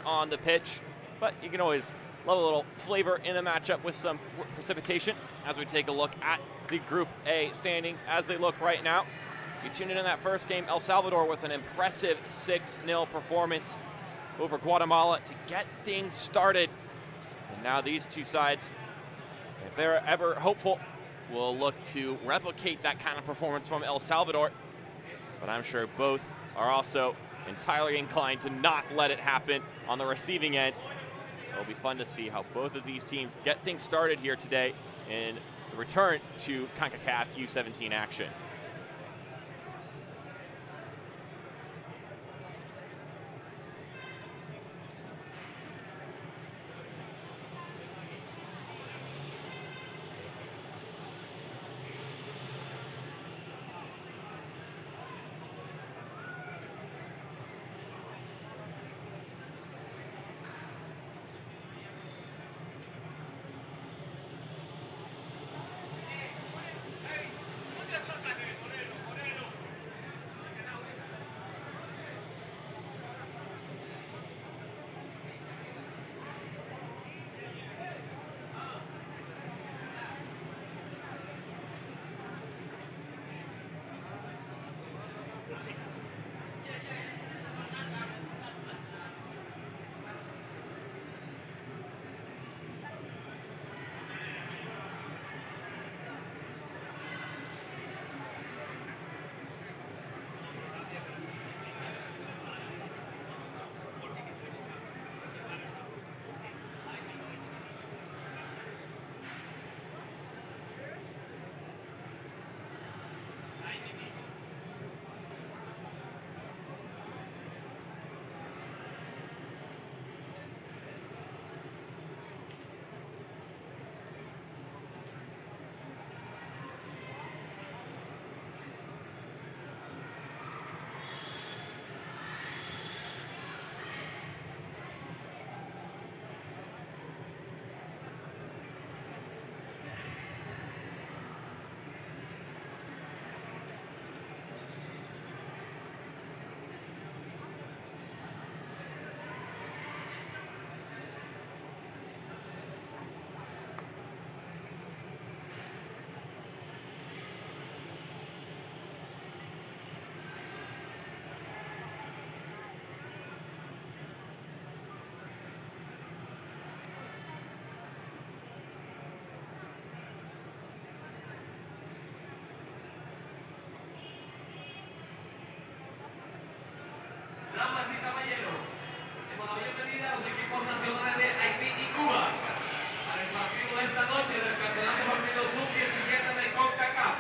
on the pitch, but you can always love a little flavor in a matchup with some precipitation as we take a look at the Group A standings as they look right now. If you tuned in that first game, El Salvador with an impressive 6-0 performance over Guatemala to get things started. And now these two sides, if they're ever hopeful, will look to replicate that kind of performance from El Salvador. But I'm sure both are also entirely inclined to not let it happen on the receiving end. It'll be fun to see how both of these teams get things started here today in the return to Concacaf U17 action. Damas y caballeros, demos la bienvenida a los equipos nacionales de Haití y Cuba para el partido de esta noche del Campeonato Partido Sub-17 de Concacaf.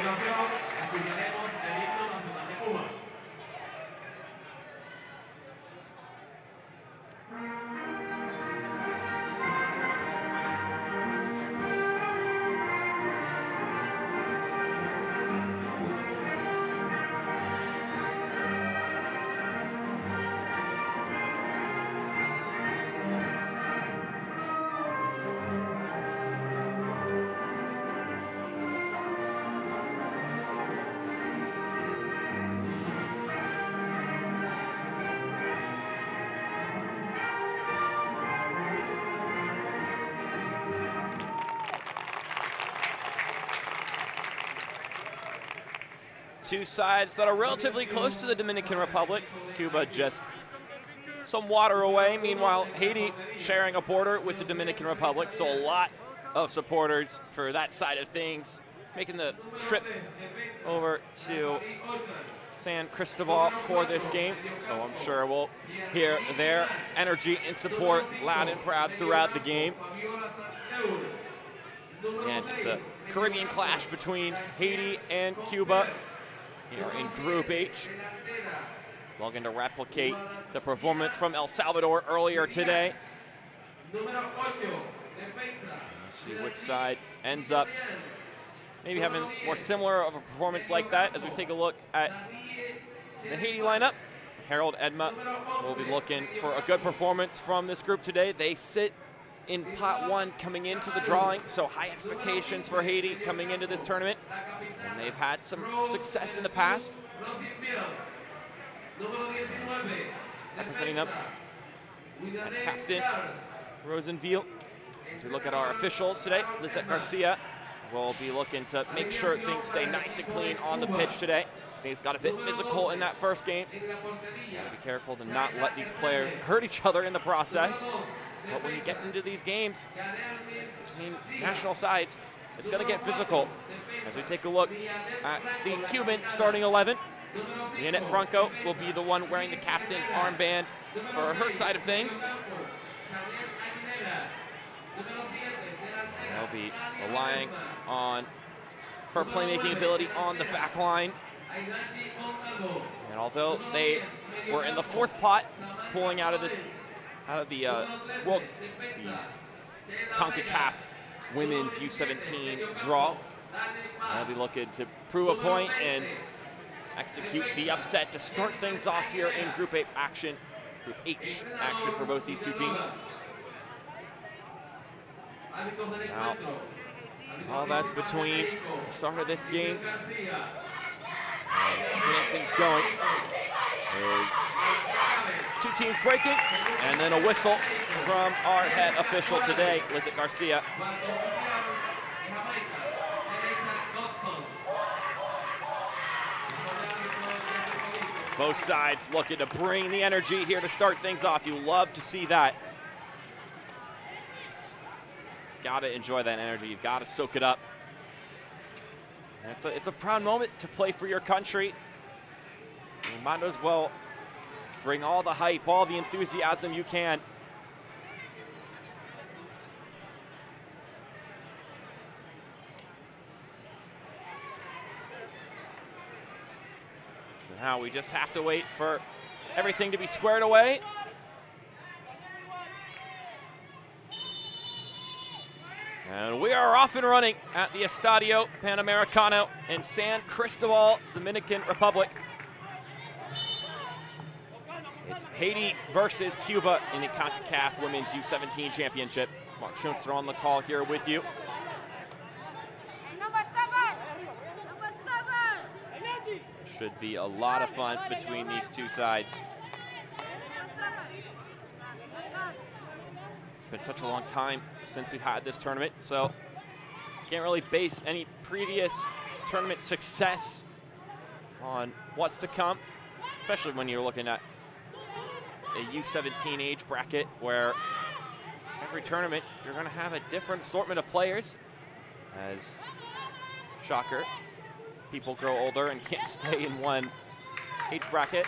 continuación, escucharemos el himno nacional de Cuba. Two sides that are relatively close to the Dominican Republic. Cuba just some water away. Meanwhile, Haiti sharing a border with the Dominican Republic, so a lot of supporters for that side of things making the trip over to San Cristobal for this game. So I'm sure we'll hear their energy and support loud and proud throughout the game. And it's a Caribbean clash between Haiti and Cuba here in Group H. Looking to replicate the performance from El Salvador earlier today. We'll see which side ends up maybe having more similar of a performance like that as we take a look at the Haiti lineup. Harold Edma will be looking for a good performance from this group today. They sit in pot one coming into the drawing, so high expectations for Haiti coming into this tournament. And they've had some success in the past. Representing them, Captain Rosenville. As we look at our officials today, Lizette Garcia will be looking to make sure things stay nice and clean on the pitch today. Things got a bit physical in that first game. Gotta be careful to not let these players hurt each other in the process. But when you get into these games between national sides, it's going to get physical. As we take a look at the Cuban starting 11, Lynette Franco will be the one wearing the captain's armband for her side of things. They'll be relying on her playmaking ability on the back line. And although they were in the fourth pot, pulling out of the Concacaf Women's U17 draw, they'll be looking to prove a point and execute the upset to start things off here in Group H action for both these two teams. Now, all that's between the start of this game and getting things going is two teams breaking, and then a whistle from our head official today, Lizette Garcia. Both sides looking to bring the energy here to start things off. You love to see that. Gotta enjoy that energy. You've got to soak it up. It's a proud moment to play for your country. You might as well bring all the hype, all the enthusiasm you can. Now we just have to wait for everything to be squared away. And we are off and running at the Estadio Panamericano in San Cristobal, Dominican Republic. It's Haiti versus Cuba in the Concacaf Women's U17 Championship. Mark Schoenster on the call here with you. Should be a lot of fun between these two sides. It's been such a long time since we've had this tournament, so can't really base any previous tournament success on what's to come, especially when you're looking at a U17 age bracket where every tournament you're going to have a different assortment of players, as shocker, people grow older and can't stay in one age bracket,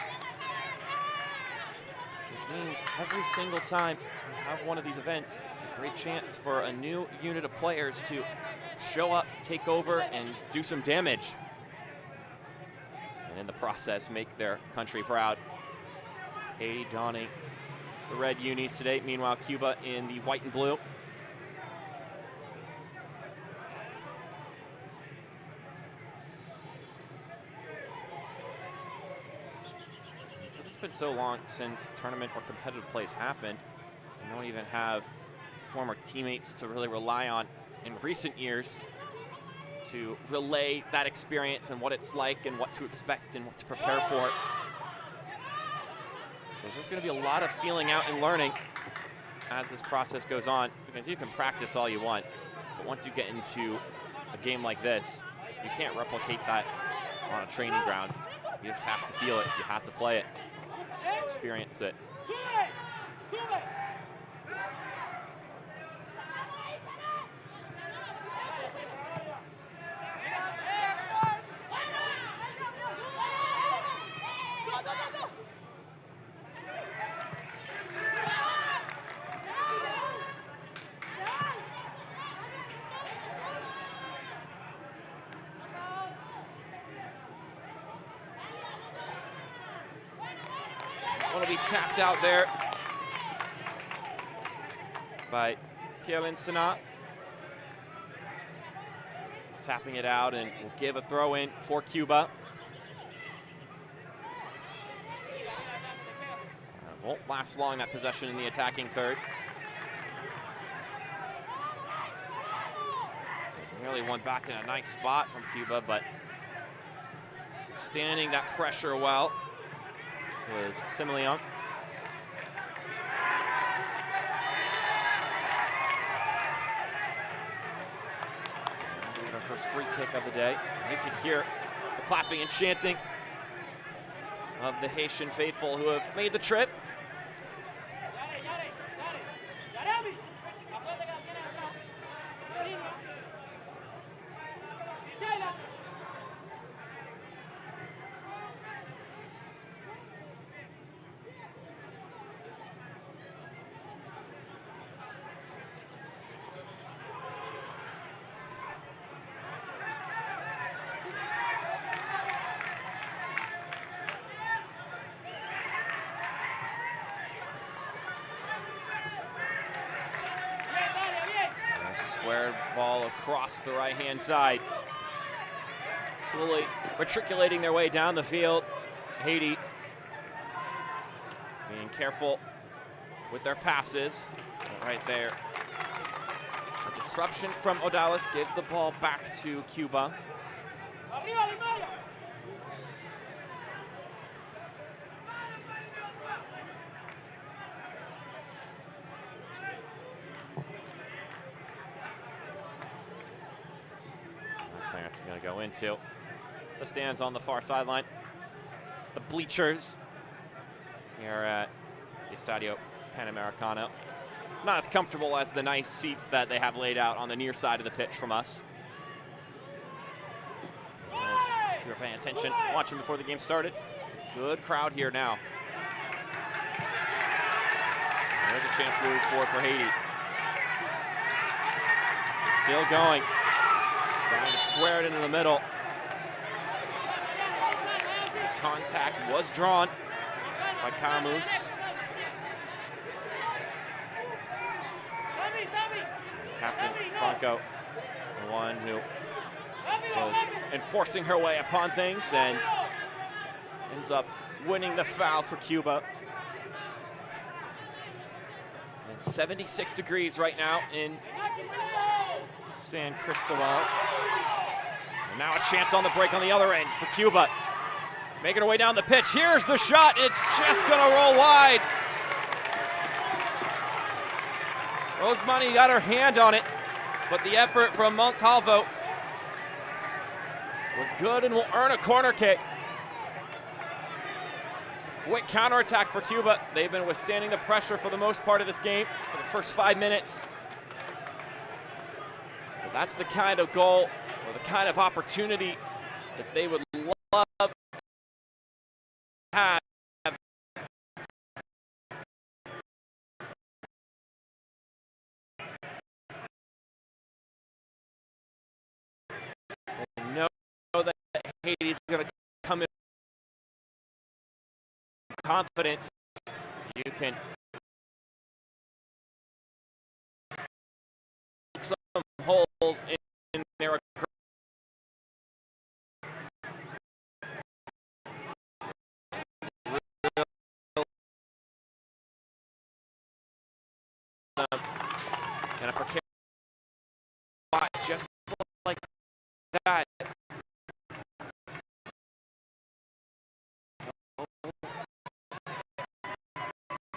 which means every single time you have one of these events, it's a great chance for a new unit of players to show up, take over, and do some damage. and in the process make their country proud. Haiti donning the red unis today, meanwhile Cuba in the white and blue. Because it's been so long since tournament or competitive plays happened, we don't even have former teammates to really rely on in recent years to relay that experience and what it's like and what to expect and what to prepare for. So there's going to be a lot of feeling out and learning as this process goes on, because you can practice all you want, but once you get into a game like this, you can't replicate that on a training ground. You just have to feel it, you have to play it, experience it. Want to be tapped out there by Kevin Sana. Tapping it out and will give a throw in for Cuba. Won't last long, that possession in the attacking third. Nearly won back in a nice spot from Cuba, but standing that pressure well was Simeon. Our first free kick of the day. You can hear the clapping and chanting of the Haitian faithful who have made the trip. Squared ball across the right-hand side. Slowly matriculating their way down the field. Haiti being careful with their passes. Right there. A disruption from Odalis gives the ball back to Cuba. It's going to go into the stands on the far sideline. The bleachers here at the Estadio Panamericano. Not as comfortable as the nice seats that they have laid out on the near side of the pitch from us. If you're paying attention, watching before the game started, good crowd here now. There's a chance moving forward for Haiti. It's still going. Trying to square it into the middle. Contact was drawn by Camus. Captain Franco, the one who was enforcing her way upon things and ends up winning the foul for Cuba. And 76 degrees right now in San Cristobal. And now a chance on the break on the other end for Cuba. Making her way down the pitch. Here's the shot. It's just going to roll wide. Rosemani got her hand on it, but the effort from Montalvo was good and will earn a corner kick. Quick counterattack for Cuba. They've been withstanding the pressure for the most part of this game for the first 5 minutes. But that's the kind of goal or the kind of opportunity that they would love to have. They know that Haiti's going to come in confidence, you can make some holes in their and a precarious spot just like that.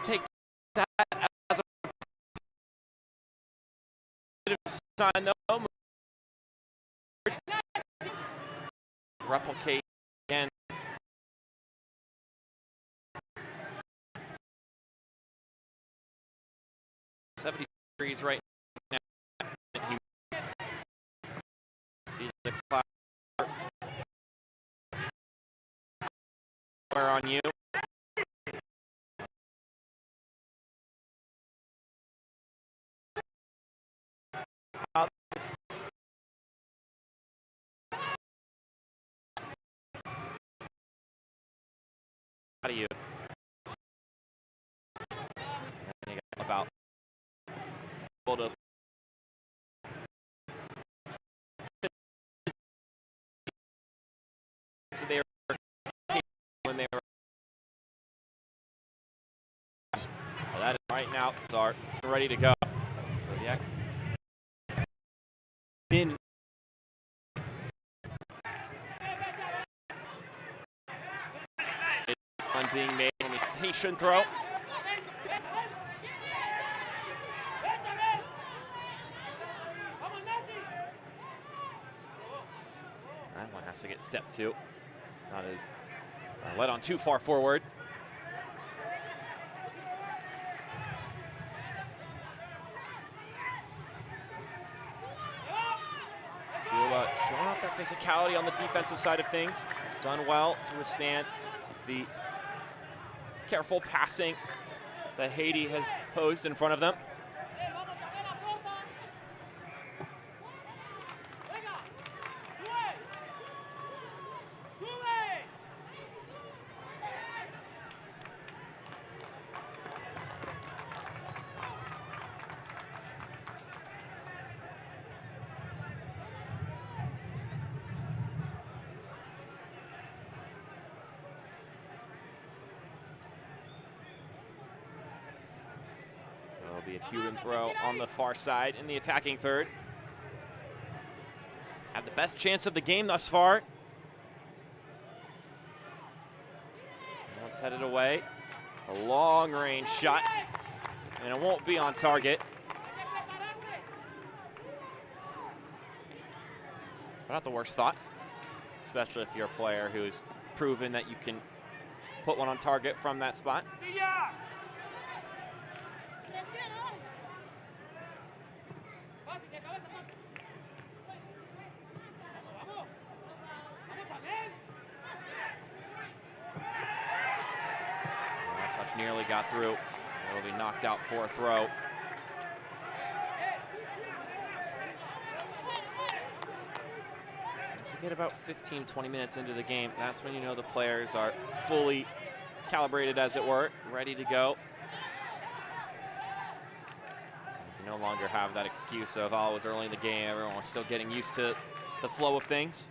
Take that as a positive sign, though. Replicate again. $70 degrees right now. See the cloud on you. How do you? And you got about able to so they were when they were. Well, that is right now. Start ready to go. So yeah, been. On being made on the Haitian throw. That one has to get stepped to. Not as led on too far forward. Cuba showing off that physicality on the defensive side of things. Done well to withstand the careful passing that Haiti has posed in front of them. Be a Cuban throw on the far side in the attacking third. Have the best chance of the game thus far. Once headed away. A long range shot. And it won't be on target. But not the worst thought. Especially if you're a player who's proven that you can put one on target from that spot. Nearly got through. Will be knocked out for a throw. As you get about 15-20 minutes into the game, that's when you know the players are fully calibrated, as it were, ready to go. You no longer have that excuse of, oh, it was early in the game, everyone was still getting used to the flow of things.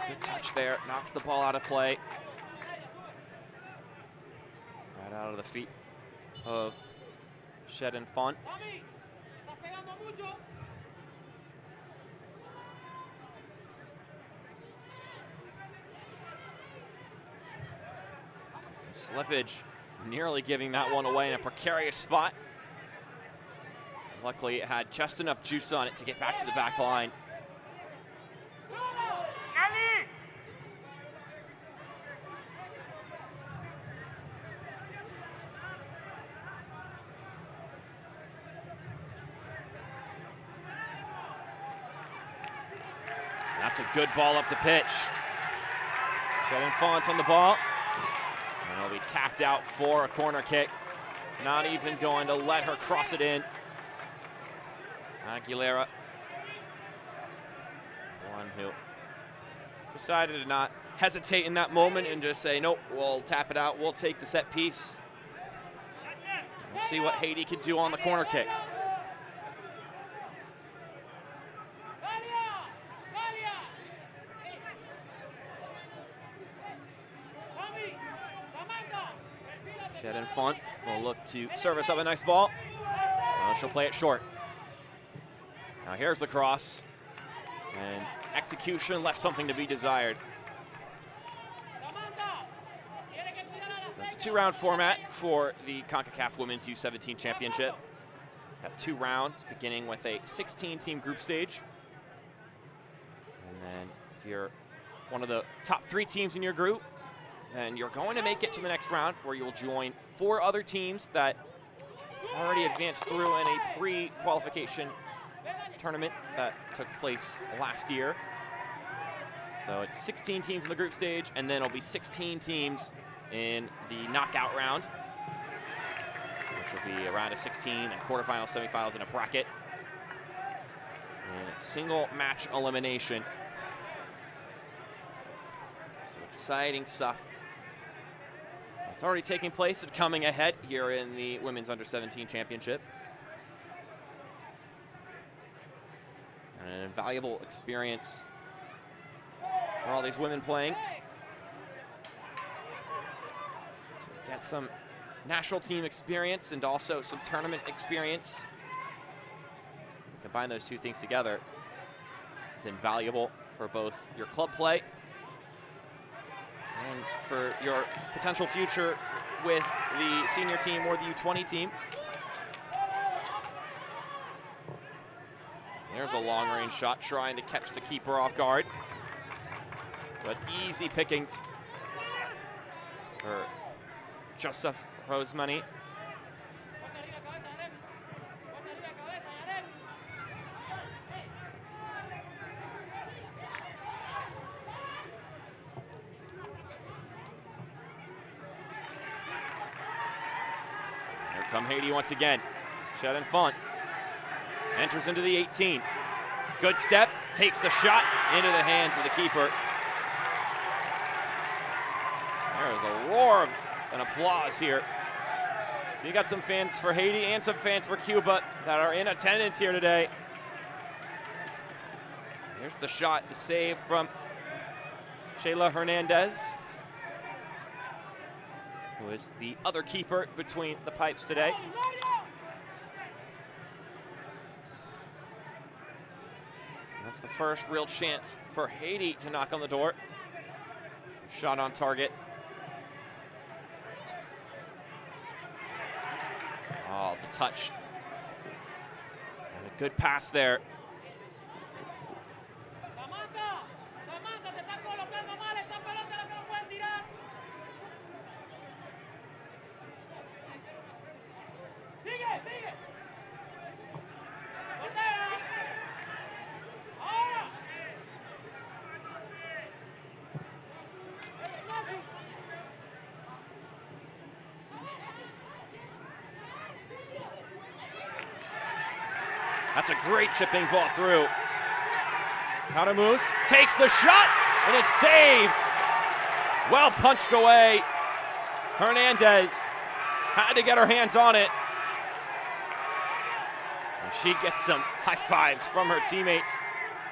Good touch there, knocks the ball out of play. Right out of the feet of Shed and Font. Some slippage, nearly giving that one away in a precarious spot. Luckily, it had just enough juice on it to get back to the back line. That's a good ball up the pitch. Sheldon Font on the ball. And it'll be tapped out for a corner kick. Not even going to let her cross it in. Aguilera who decided to not hesitate in that moment and just say, nope, we'll tap it out, we'll take the set piece. We'll see what Haiti can do on the corner kick. Shed and Font will look to service up a nice ball. She'll play it short. Now here's the cross. And execution left something to be desired. So it's a 2-round format for the Concacaf Women's U17 Championship. Got 2 rounds, beginning with a 16-team group stage. And then if you're one of the top 3 teams in your group, then you're going to make it to the next round, where you'll join 4 other teams that already advanced through in a pre-qualification tournament that took place last year. So it's 16 teams in the group stage, and then it'll be 16 teams in the knockout round, which will be a round of 16 and quarterfinals, semifinals, and a bracket. And it's single match elimination. So exciting stuff. It's already taking place and coming ahead here in the Women's Under-17 Championship. And an invaluable experience for all these women playing. To get some national team experience and also some tournament experience. Combine those 2 things together. It's invaluable for both your club play and for your potential future with the senior team or the U20 team. There's a long-range shot trying to catch the keeper off guard. But easy pickings for Joseph Rosemoney. Come Haiti once again. Shed and Font enters into the 18. Good step, takes the shot into the hands of the keeper. There is a roar of an applause here. So you got some fans for Haiti and some fans for Cuba that are in attendance here today. Here's the shot, the save from Shayla Hernandez, who is the other keeper between the pipes today. And that's the first real chance for Haiti to knock on the door. Shot on target. Oh, the touch. And a good pass there. That's a great chipping ball through. Cadamus takes the shot, and it's saved. Well punched away. Hernandez had to get her hands on it. And she gets some high fives from her teammates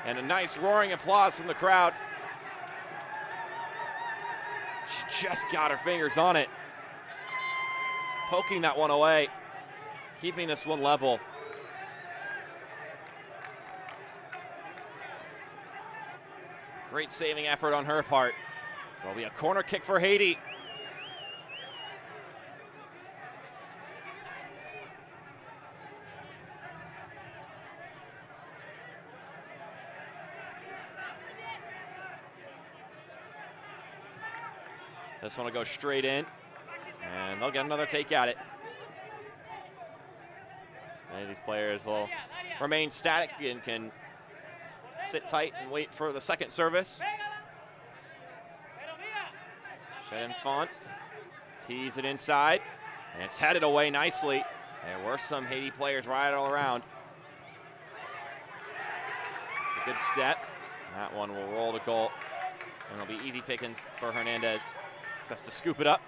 and a nice roaring applause from the crowd. She just got her fingers on it. Poking that one away, keeping this one level. Great saving effort on her part. There'll be a corner kick for Haiti. This one will go straight in, and they'll get another take at it. Many of these players will remain static and can sit tight and wait for the second service. Shed and Font tees it inside, and it's headed away nicely. There were some Haiti players right all around. It's a good step, That one will roll to goal, and it'll be easy pickings for Hernandez. That's to scoop it up.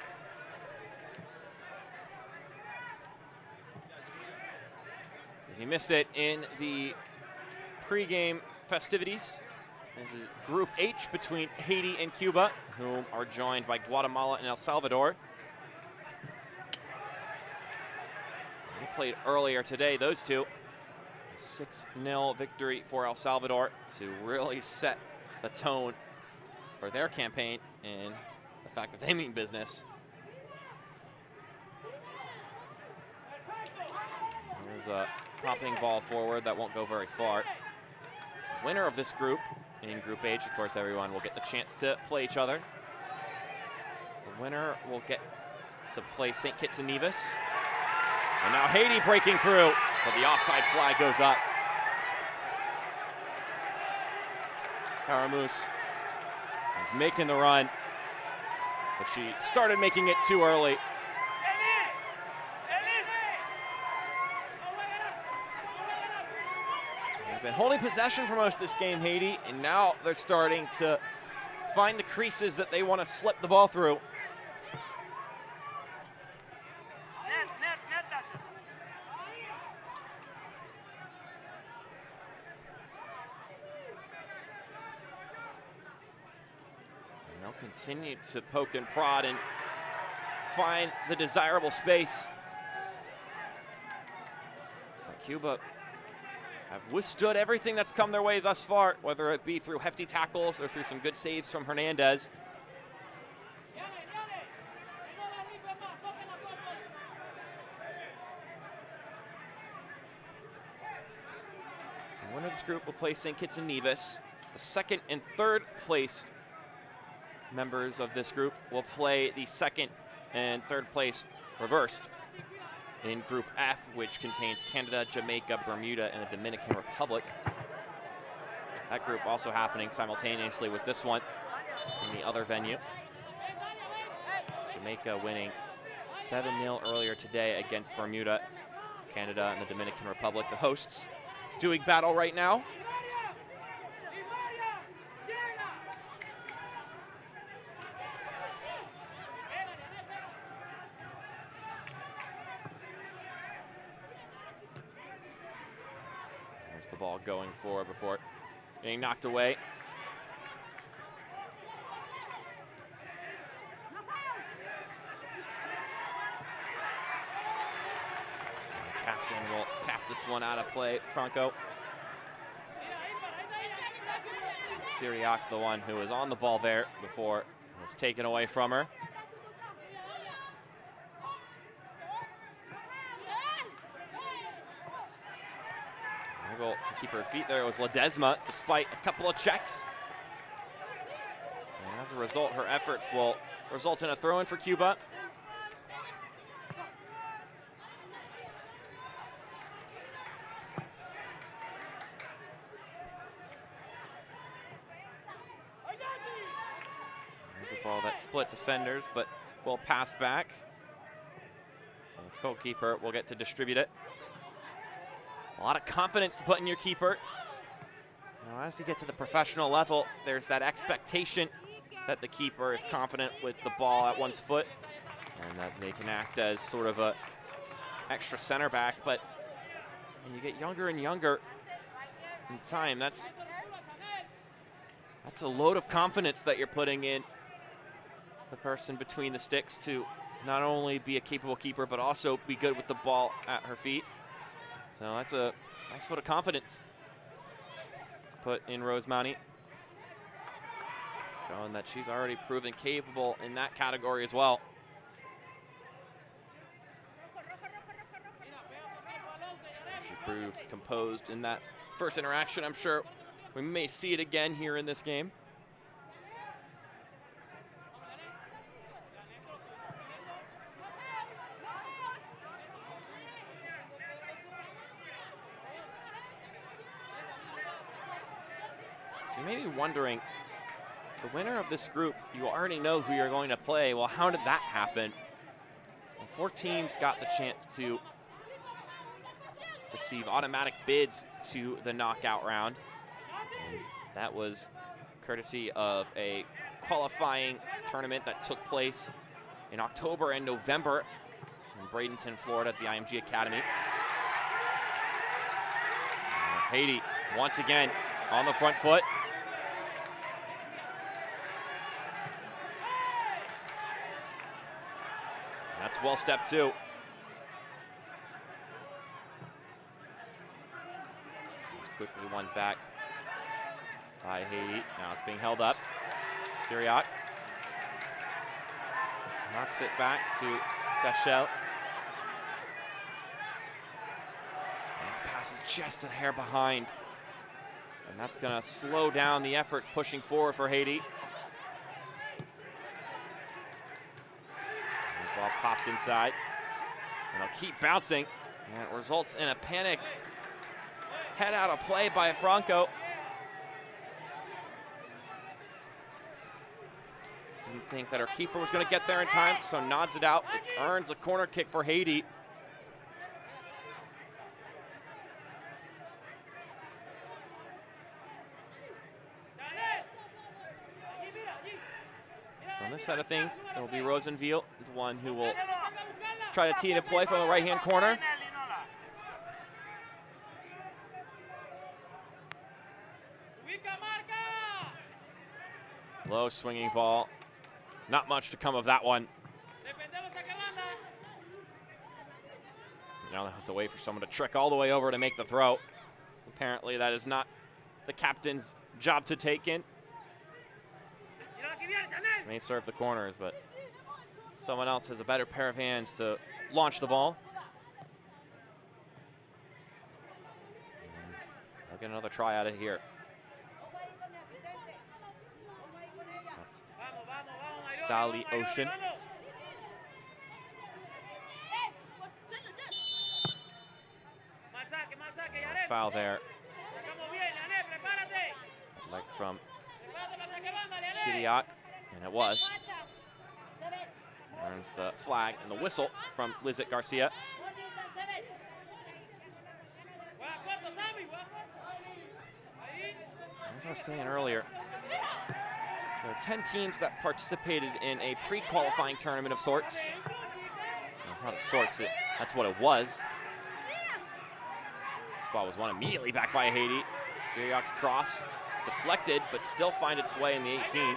If you missed it in the pregame festivities, this is Group H between Haiti and Cuba, who are joined by Guatemala and El Salvador. They played earlier today, those two. A 6-0 victory for El Salvador to really set the tone for their campaign and the fact that they mean business. There's a popping ball forward that won't go very far. Winner of this group, in Group H, of course, everyone will get the chance to play each other. The winner will get to play St. Kitts and Nevis. And now Haiti breaking through, but the offside flag goes up. Caramus was making the run, but she started making it too early. They've been holding possession for most of this game, Haiti, and now they're starting to find the creases that they want to slip the ball through. Continue to poke and prod and find the desirable space. But Cuba have withstood everything that's come their way thus far, whether it be through hefty tackles or through some good saves from Hernandez. The winner of this group will play St. Kitts and Nevis. The second and third place members of this group will play the second and third place reversed in Group F, which contains Canada, Jamaica, Bermuda, and the Dominican Republic. That group also happening simultaneously with this one in the other venue. Jamaica winning 7-0 earlier today against Bermuda. Canada and the Dominican Republic, the hosts, doing battle right now. The ball going forward before getting knocked away. The captain will tap this one out of play, Franco. Syriac, the one who was on the ball there before it was taken away from her. Able to keep her feet there. It was Ledesma, despite a couple of checks. And as a result, her efforts will result in a throw-in for Cuba. There's a ball that split defenders, but will pass back. And the goalkeeper will get to distribute it. A lot of confidence to put in your keeper. Now, as you get to the professional level, there's that expectation that the keeper is confident with the ball at one's foot and that they can act as sort of a extra center back. But when you get younger and younger in time, that's a load of confidence that you're putting in the person between the sticks to not only be a capable keeper, but also be good with the ball at her feet. So that's a nice vote of confidence to put in Rose Mounty, showing that she's already proven capable in that category as well. She proved composed in that first interaction. I'm sure we may see it again here in this game. So you may be wondering, the winner of this group, you already know who you're going to play. Well, how did that happen? Well, 4 teams got the chance to receive automatic bids to the knockout round. And That was courtesy of a qualifying tournament that took place in October and November in Bradenton, Florida at the IMG Academy. Haiti once again on the front foot. That's well step two. It's quickly won back by Haiti. Now it's being held up. Syriac knocks it back to Gachel. Passes just a hair behind. And that's going to slow down the efforts pushing forward for Haiti. The ball popped inside. And it'll keep bouncing. And it results in a panic head out of play by Franco. Didn't think that our keeper was going to get there in time, so nods it out. It earns a corner kick for Haiti. So on this side of things, it will be Rosenville, the one who will try to tee it in play from the right-hand corner. Low swinging ball. Not much to come of that one. Now they have to wait for someone to trick all the way over to make the throw. Apparently that is not the captain's job to take in. May serve the corners, but someone else has a better pair of hands to launch the ball. I'll get another try out of here. That's Stali Ocean. Foul there. Like from Syriac, and it was. Earns the flag and the whistle from Lizette Garcia. As I was saying earlier, there are 10 teams that participated in a pre-qualifying tournament of sorts. Well, not of sorts, that's what it was. This ball was won immediately back by Haiti. Syriac's cross deflected, but still find its way in the 18.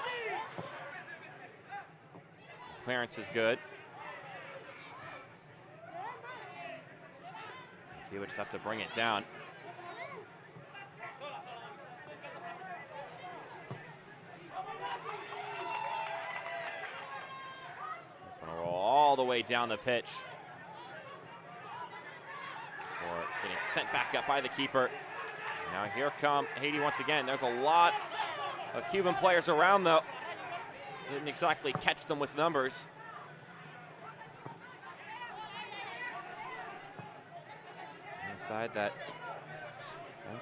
Clearance is good. Cuba just have to bring it down. This one will roll all the way down the pitch. Or getting sent back up by the keeper. Now here come Haiti once again. There's a lot of Cuban players around though. Didn't exactly catch them with numbers. Inside that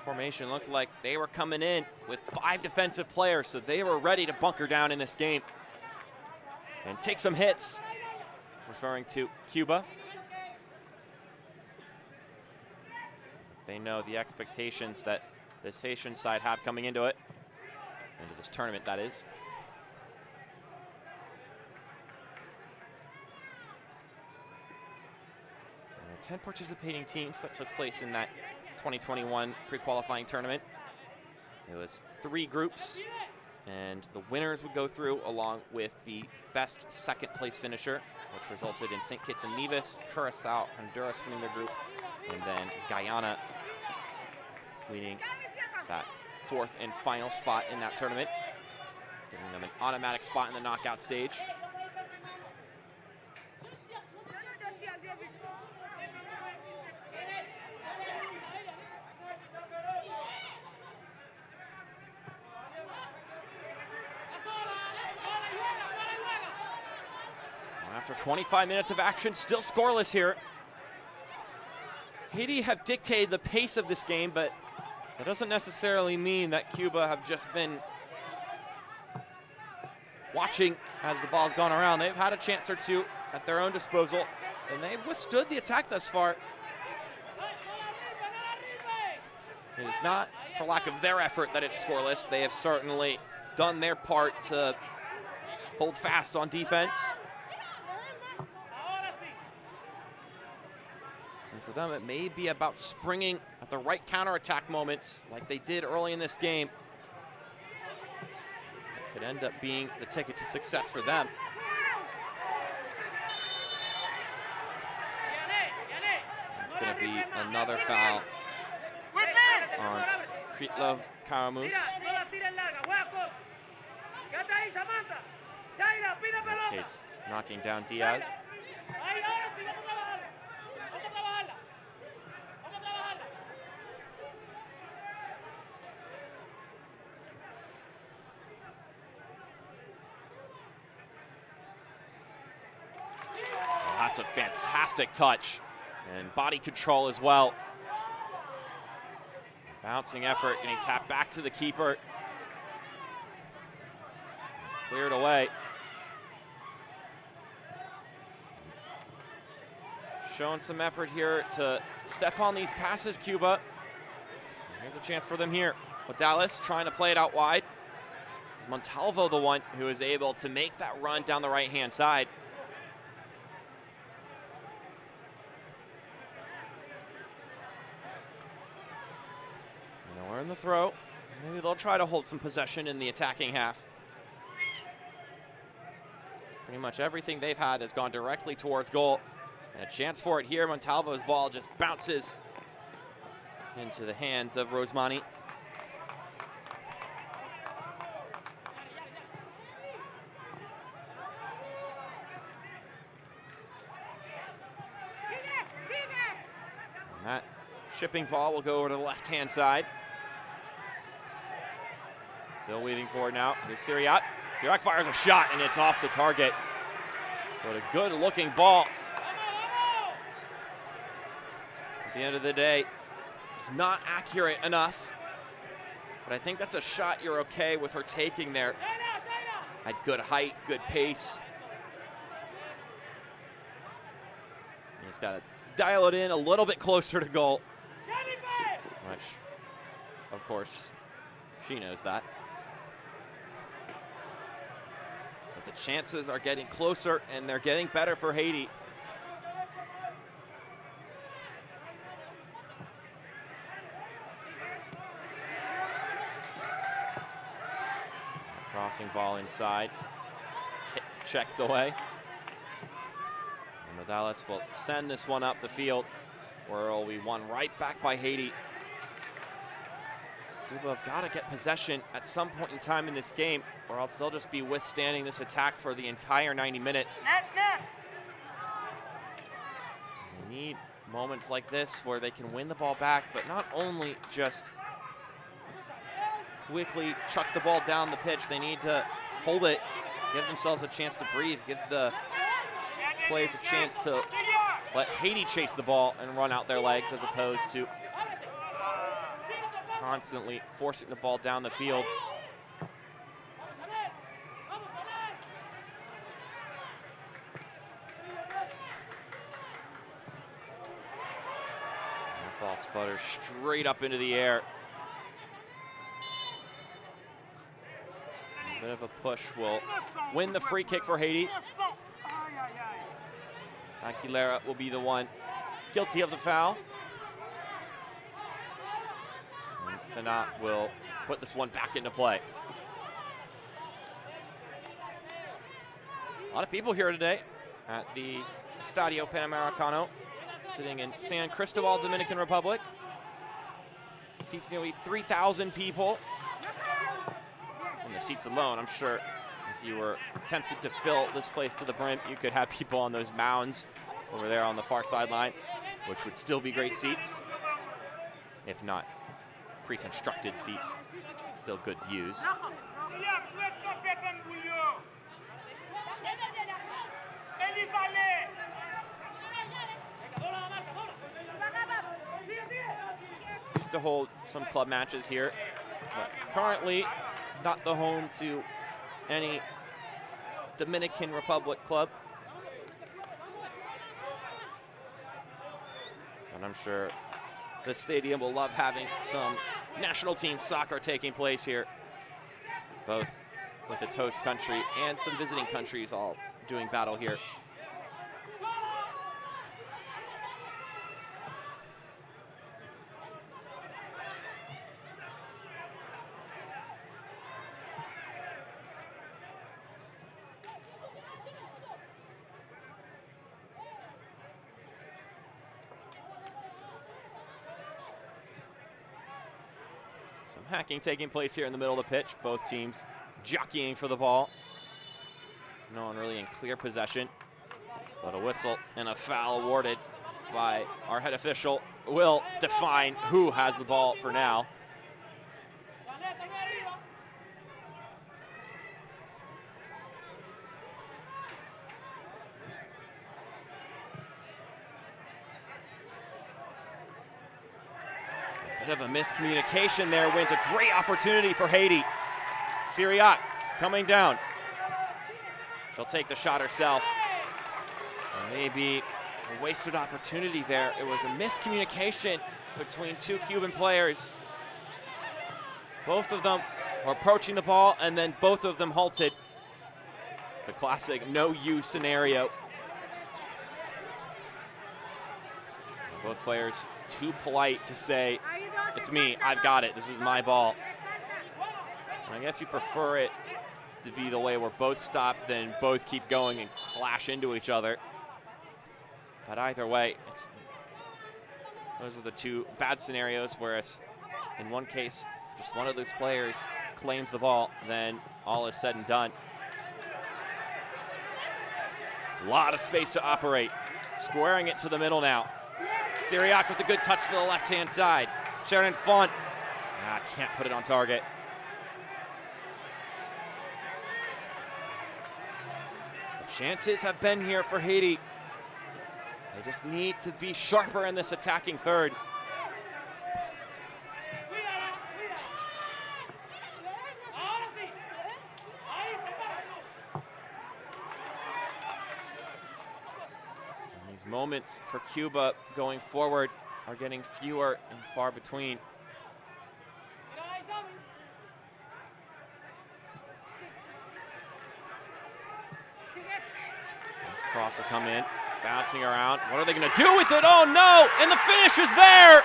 formation looked like they were coming in with 5 defensive players, so they were ready to bunker down in this game and take some hits, referring to Cuba. They know the expectations that this Haitian side have coming into it, into this tournament, that is. 10 participating teams that took place in that 2021 pre-qualifying tournament. It was 3 groups, and the winners would go through along with the best second place finisher, which resulted in St. Kitts and Nevis, Curacao, Honduras winning their group, and then Guyana winning that 4th and final spot in that tournament, giving them an automatic spot in the knockout stage. After 25 minutes of action, still scoreless here. Haiti have dictated the pace of this game, but that doesn't necessarily mean that Cuba have just been watching as the ball's gone around. They've had a chance or two at their own disposal, and they've withstood the attack thus far. It is not for lack of their effort that it's scoreless. They have certainly done their part to hold fast on defense. And for them, it may be about springing at the right counterattack moments like they did early in this game. It could end up being the ticket to success for them. It's going to be another foul on Tritlov Karamus. In case knocking down Diaz. That's a fantastic touch and body control as well. Bouncing effort, and he tapped back to the keeper. It's cleared away. Showing some effort here to step on these passes, Cuba. Here's a chance for them here. Dallas trying to play it out wide. Is Montalvo the one who is able to make that run down the right-hand side? In the throw. Maybe they'll try to hold some possession in the attacking half. Pretty much everything they've had has gone directly towards goal. And a chance for it here. Montalvo's ball just bounces into the hands of Rosmani. And that shipping ball will go over to the left-hand side. Still waiting for it now. Here's Syriac. Syriac fires a shot, and it's off the target. But a good-looking ball. At the end of the day, it's not accurate enough. But I think that's a shot you're okay with her taking there. Had good height, good pace. And he's got to dial it in a little bit closer to goal. Which, of course, she knows that. The chances are getting closer, and they're getting better for Haiti. Crossing ball inside. Hit, checked away. And Morales will send this one up the field, where it'll be won right back by Haiti. Cuba have got to get possession at some point in time in this game, or else they'll just be withstanding this attack for the entire 90 minutes. They need moments like this where they can win the ball back, but not only just quickly chuck the ball down the pitch, they need to hold it, give themselves a chance to breathe, give the players a chance to let Haiti chase the ball and run out their legs, as opposed to constantly forcing the ball down the field. That ball sputters straight up into the air. A bit of a push will win the free kick for Haiti. Aguilera will be the one guilty of the foul. Senat will put this one back into play. A lot of people here today at the Estadio Panamericano, sitting in San Cristobal, Dominican Republic. Seats nearly 3,000 people. And the seats alone, I'm sure if you were tempted to fill this place to the brim, you could have people on those mounds over there on the far sideline, which would still be great seats, if not pre-constructed seats. Still good views. Used to hold some club matches here, but currently not the home to any Dominican Republic club. And I'm sure the stadium will love having some national team soccer taking place here, both with its host country and some visiting countries all doing battle here. Some hacking taking place here in the middle of the pitch. Both teams jockeying for the ball. No one really in clear possession, but a whistle and a foul awarded by our head official will define who has the ball for now. Bit of a miscommunication there, wins a great opportunity for Haiti. Syriac coming down. She'll take the shot herself. Maybe a wasted opportunity there. It was a miscommunication between two Cuban players. Both of them were approaching the ball and then both of them halted. It's the classic no-you scenario. Both players too polite to say, "It's me, I've got it, this is my ball." And I guess you prefer it to be the way where both stop, then both keep going and clash into each other. But either way, those are the two bad scenarios, whereas in one case, just one of those players claims the ball, then all is said and done. A lot of space to operate. Squaring it to the middle now. Syriac with a good touch to the left-hand side. Sharon Font, can't put it on target. The chances have been here for Haiti. They just need to be sharper in this attacking third. And these moments for Cuba going forward are getting fewer and far between. This cross will come in, bouncing around. What are they gonna do with it? Oh no, and the finish is there!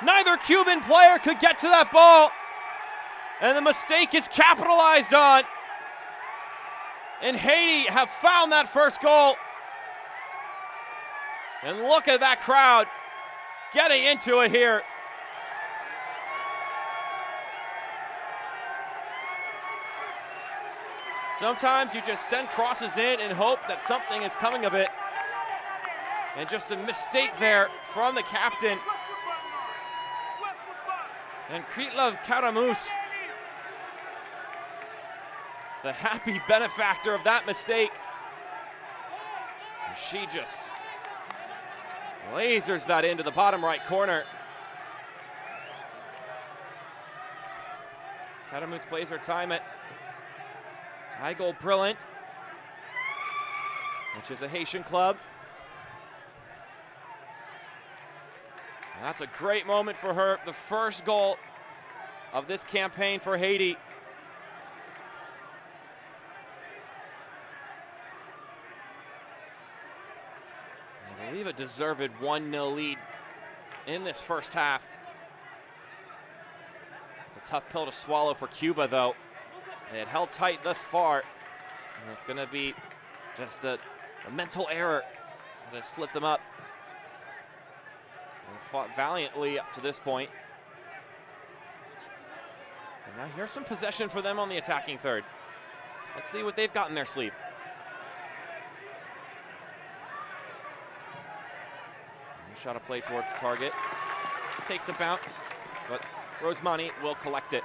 Neither Cuban player could get to that ball, and the mistake is capitalized on. And Haiti have found that first goal. And look at that crowd getting into it here. Sometimes you just send crosses in and hope that something is coming of it. And just a mistake there from the captain. And Kritlov Karamus, the happy benefactor of that mistake. And she just lasers that into the bottom right corner. Karamus plays her time at Igol Brilliant, which is a Haitian club. And that's a great moment for her. The first goal of this campaign for Haiti. I believe a deserved 1-0 lead in this first half. It's a tough pill to swallow for Cuba, though. They had held tight thus far, and it's going to be just a mental error that has slipped them up. They fought valiantly up to this point. And now here's some possession for them on the attacking third. Let's see what they've got in their sleeve. Shot a play towards the target. Takes a bounce, but Rosemani will collect it.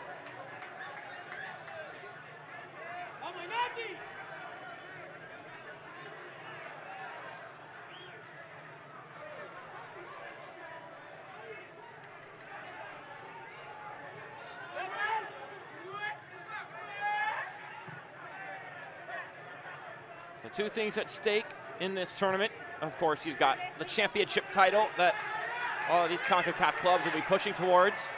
So two things at stake in this tournament. Of course, you've got the championship title that all of these Concacaf clubs will be pushing towards.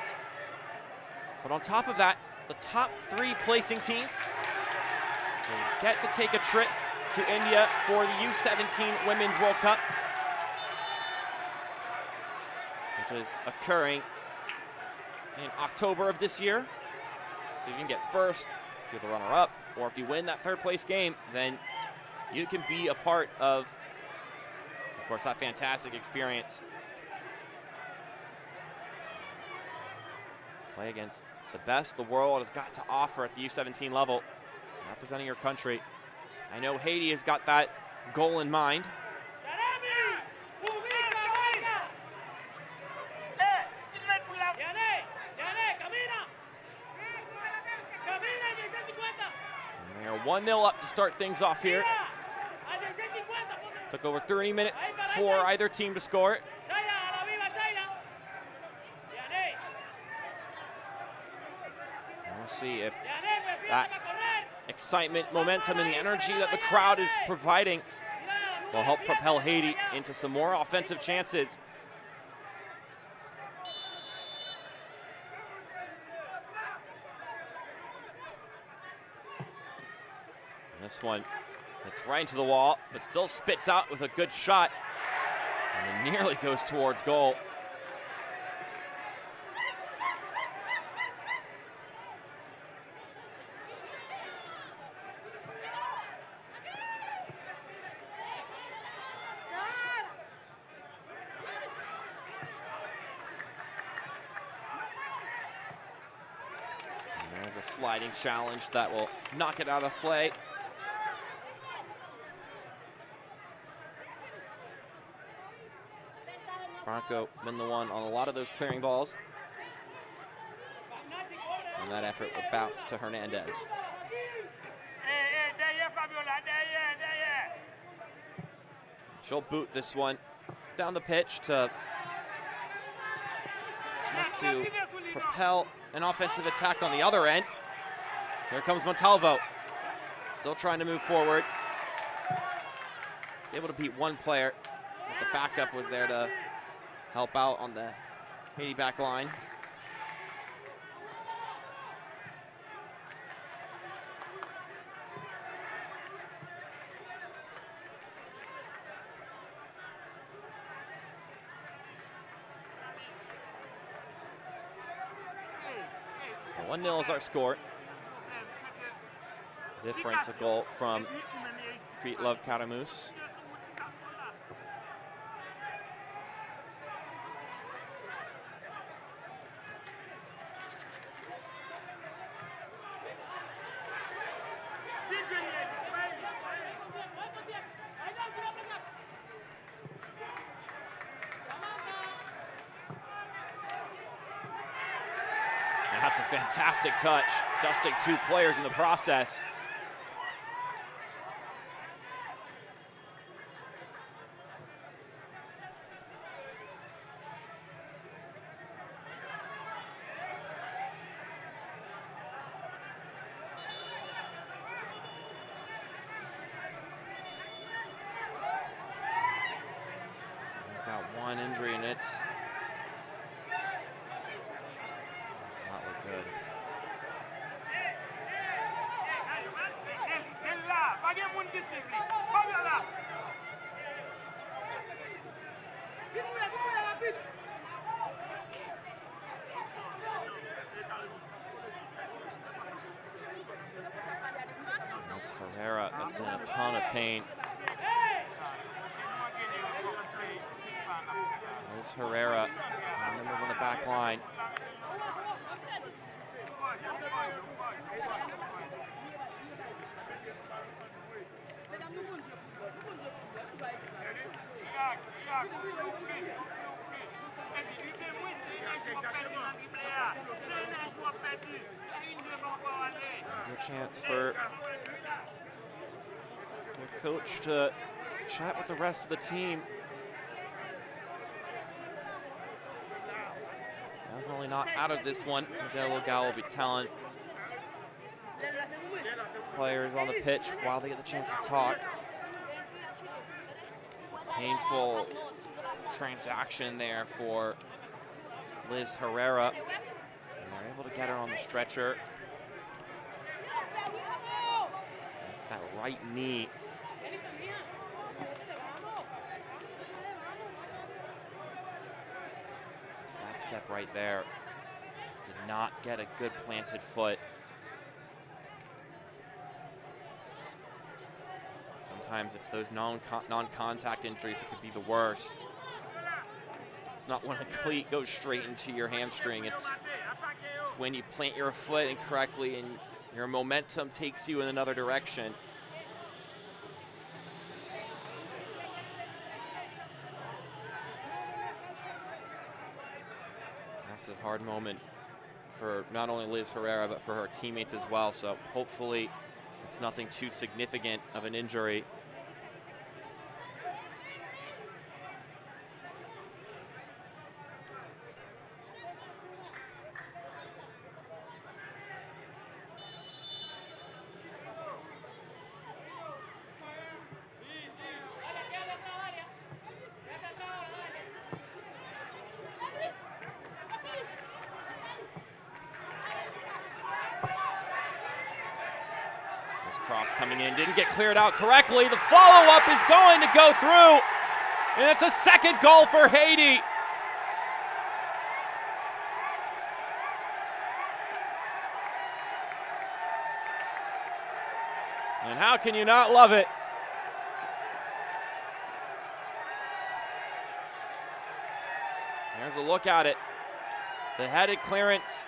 But on top of that, the top 3 placing teams will get to take a trip to India for the U17 Women's World Cup, which is occurring in October of this year. So you can get first if you're the runner-up, or if you win that 3rd place game, then you can be a part of course, that fantastic experience. Play against the best the world has got to offer at the U17 level, representing your country. I know Haiti has got that goal in mind. And they are 1-0 up to start things off here. Took over 30 minutes for either team to score it. We'll see if that excitement, momentum, and the energy that the crowd is providing will help propel Haiti into some more offensive chances. And this one, it's right into the wall, but still spits out with a good shot, and it nearly goes towards goal. There's a sliding challenge that will knock it out of play. Franco been the one on a lot of those clearing balls. And that effort will bounce to Hernandez. She'll boot this one down the pitch to propel an offensive attack on the other end. Here comes Montalvo, still trying to move forward. Able to beat one player, but the backup was there to help out on the Haiti back line. So 1-0 is our score. Difference, a goal from Love Caramus. That's a fantastic touch, dusting 2 players in the process. We've got one injury, and it's not look good. That's Herrera, that's in a ton of pain. There's Herrera, numbers on the back line. Good chance for the coach to chat with the rest of the team. Definitely not out of this one. Modelo Gal will be telling players on the pitch while they get the chance to talk. Painful transaction there for Liz Herrera. And they're able to get her on the stretcher. That's that right knee. It's that step right there. Just did not get a good planted foot. Sometimes it's those non-contact injuries that could be the worst. It's not when a cleat goes straight into your hamstring. It's when you plant your foot incorrectly and your momentum takes you in another direction. That's a hard moment for not only Liz Herrera, but for her teammates as well. So hopefully it's nothing too significant of an injury. Cross coming in, didn't get cleared out correctly. The follow-up is going to go through, and it's a second goal for Haiti. And how can you not love it? There's a look at it. The headed clearance.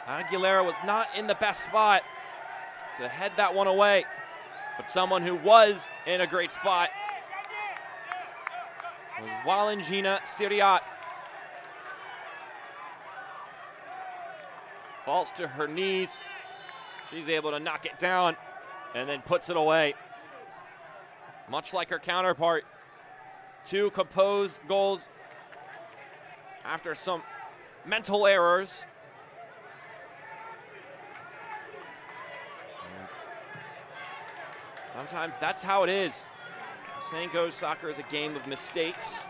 Aguilera was not in the best spot to head that one away, but someone who was in a great spot was Valentina Siriat. Falls to her knees. She's able to knock it down and then puts it away. Much like her counterpart, 2 composed goals after some mental errors. Sometimes that's how it is. The saying goes, soccer is a game of mistakes.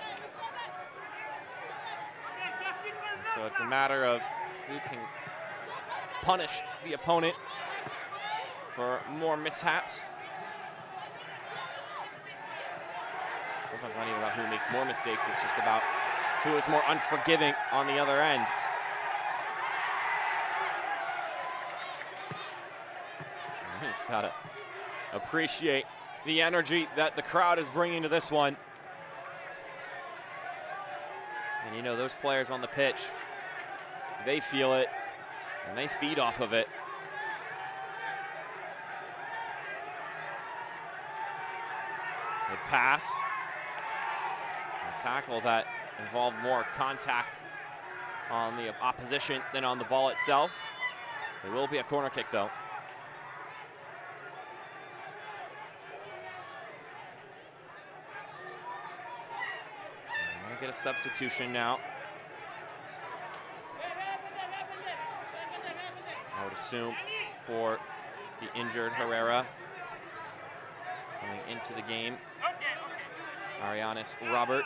And so it's a matter of who can punish the opponent for more mishaps. Sometimes not even about who makes more mistakes, it's just about who is more unforgiving on the other end. And you just gotta appreciate the energy that the crowd is bringing to this one. And you know, those players on the pitch, they feel it and they feed off of it. Good pass. A tackle that involved more contact on the opposition than on the ball itself. It will be a corner kick though. Get a substitution now. I would assume for the injured Herrera. Coming into the game, Arianis Robert.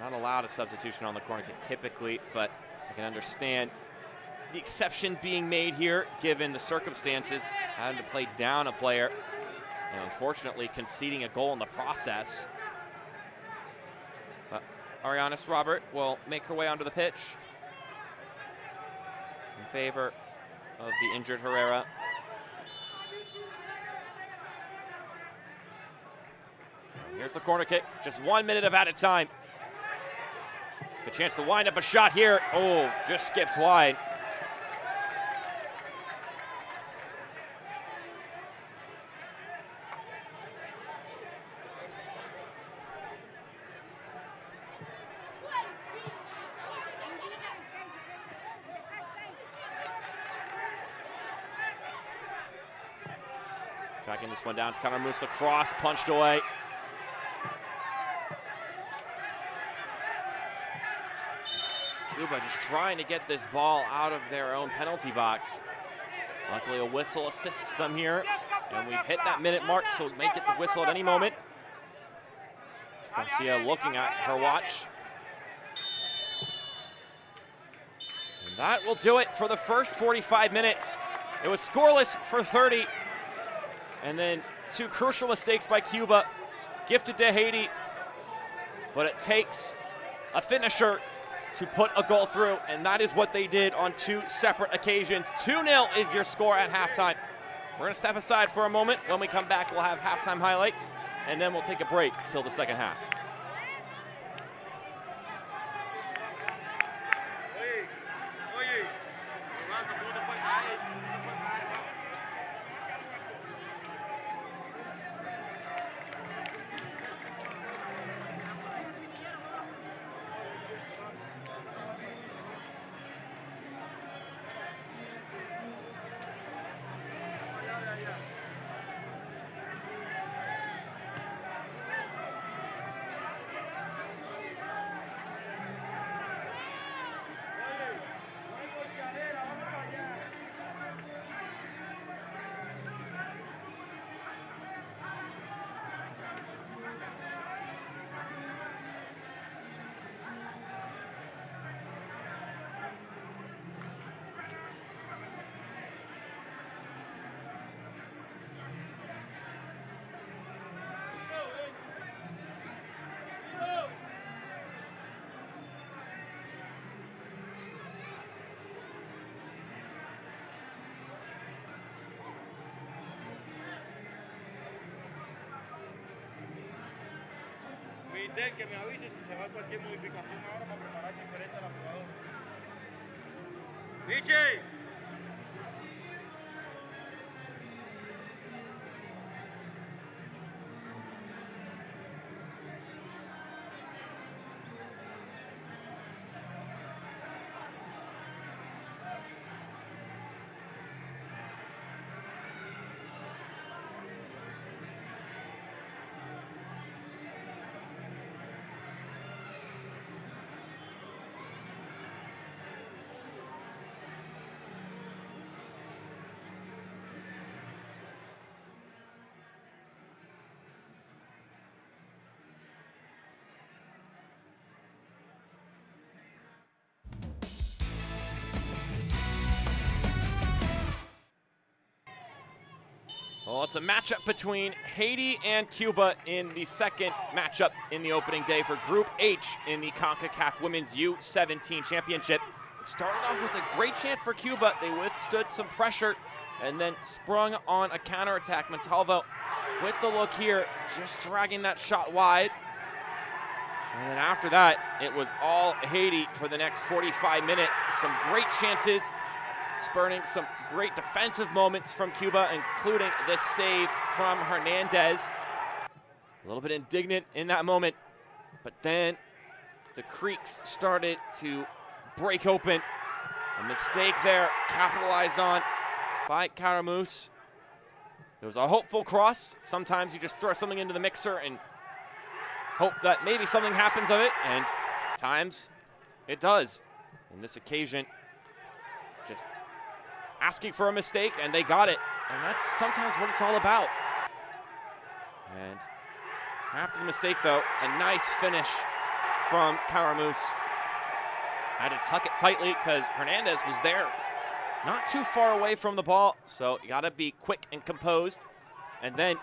Not allowed a substitution on the corner kick typically, but I can understand the exception being made here given the circumstances, having to play down a player. And unfortunately conceding a goal in the process. But Arianis Robert will make her way onto the pitch in favor of the injured Herrera. Here's the corner kick, just 1 minute of added time. Good chance to wind up a shot here. Oh, just skips wide. Tracking this one down, it's Connor Moose, the cross punched away. Cuba just trying to get this ball out of their own penalty box. Luckily a whistle assists them here. And we've hit that minute mark, so we may get the whistle at any moment. Garcia looking at her watch. And that will do it for the first 45 minutes. It was scoreless for 30. And then 2 crucial mistakes by Cuba, gifted to Haiti. But it takes a finisher to put a goal through, and that is what they did on 2 separate occasions. 2-0 is your score at halftime. We're gonna step aside for a moment. When we come back, we'll have halftime highlights, and then we'll take a break till the second half. Que me avise si se va cualquier modificación ahora para preparar diferente a la jugadora. ¡Miche! Well, it's a matchup between Haiti and Cuba in the second matchup in the opening day for Group H in the Concacaf Women's U17 Championship. It started off with a great chance for Cuba. They withstood some pressure and then sprung on a counterattack. Montalvo with the look here, just dragging that shot wide. And then after that, it was all Haiti for the next 45 minutes. Some great chances, spurning some great defensive moments from Cuba, including this save from Hernandez. A little bit indignant in that moment, but then the creeks started to break open. A mistake there, capitalized on by Caramousse. It was a hopeful cross. Sometimes you just throw something into the mixer and hope that maybe something happens of it, and times it does. In this occasion, just asking for a mistake, and they got it. And that's sometimes what it's all about. And after the mistake, though, a nice finish from Caramousse. Had to tuck it tightly because Hernandez was there, not too far away from the ball, so you gotta be quick and composed. And then,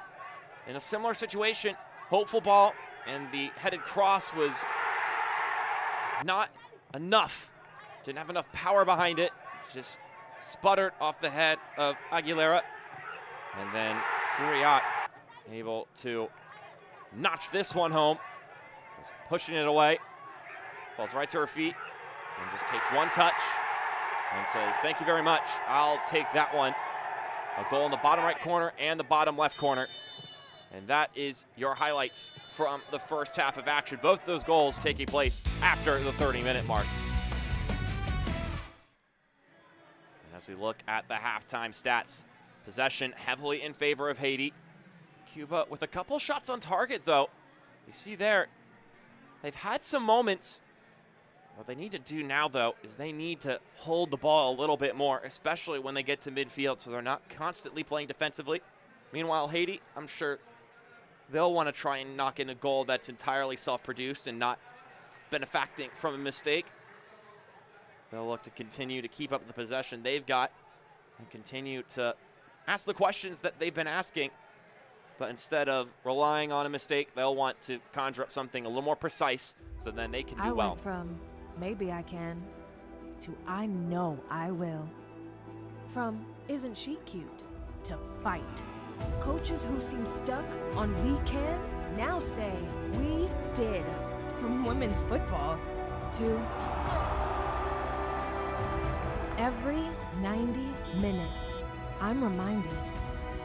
in a similar situation, hopeful ball, and the headed cross was not enough. Didn't have enough power behind it, just sputtered off the head of Aguilera. And then Siriat able to notch this one home. Just pushing it away. Falls right to her feet and just takes one touch and says, "Thank you very much. I'll take that one." A goal in the bottom right corner and the bottom left corner. And that is your highlights from the first half of action. Both of those goals taking place after the 30-minute mark. As we look at the halftime stats, possession heavily in favor of Haiti. Cuba with a couple shots on target, though. You see there, they've had some moments. What they need to do now, though, is they need to hold the ball a little bit more, especially when they get to midfield, so they're not constantly playing defensively. Meanwhile, Haiti, I'm sure they'll want to try and knock in a goal that's entirely self-produced and not benefacting from a mistake. They'll look to continue to keep up the possession they've got and continue to ask the questions that they've been asking. But instead of relying on a mistake, they'll want to conjure up something a little more precise so then they can do well. I went from maybe I can to I know I will. From isn't she cute to fight. Coaches who seem stuck on we can now say we did. From women's football to every 90 minutes, I'm reminded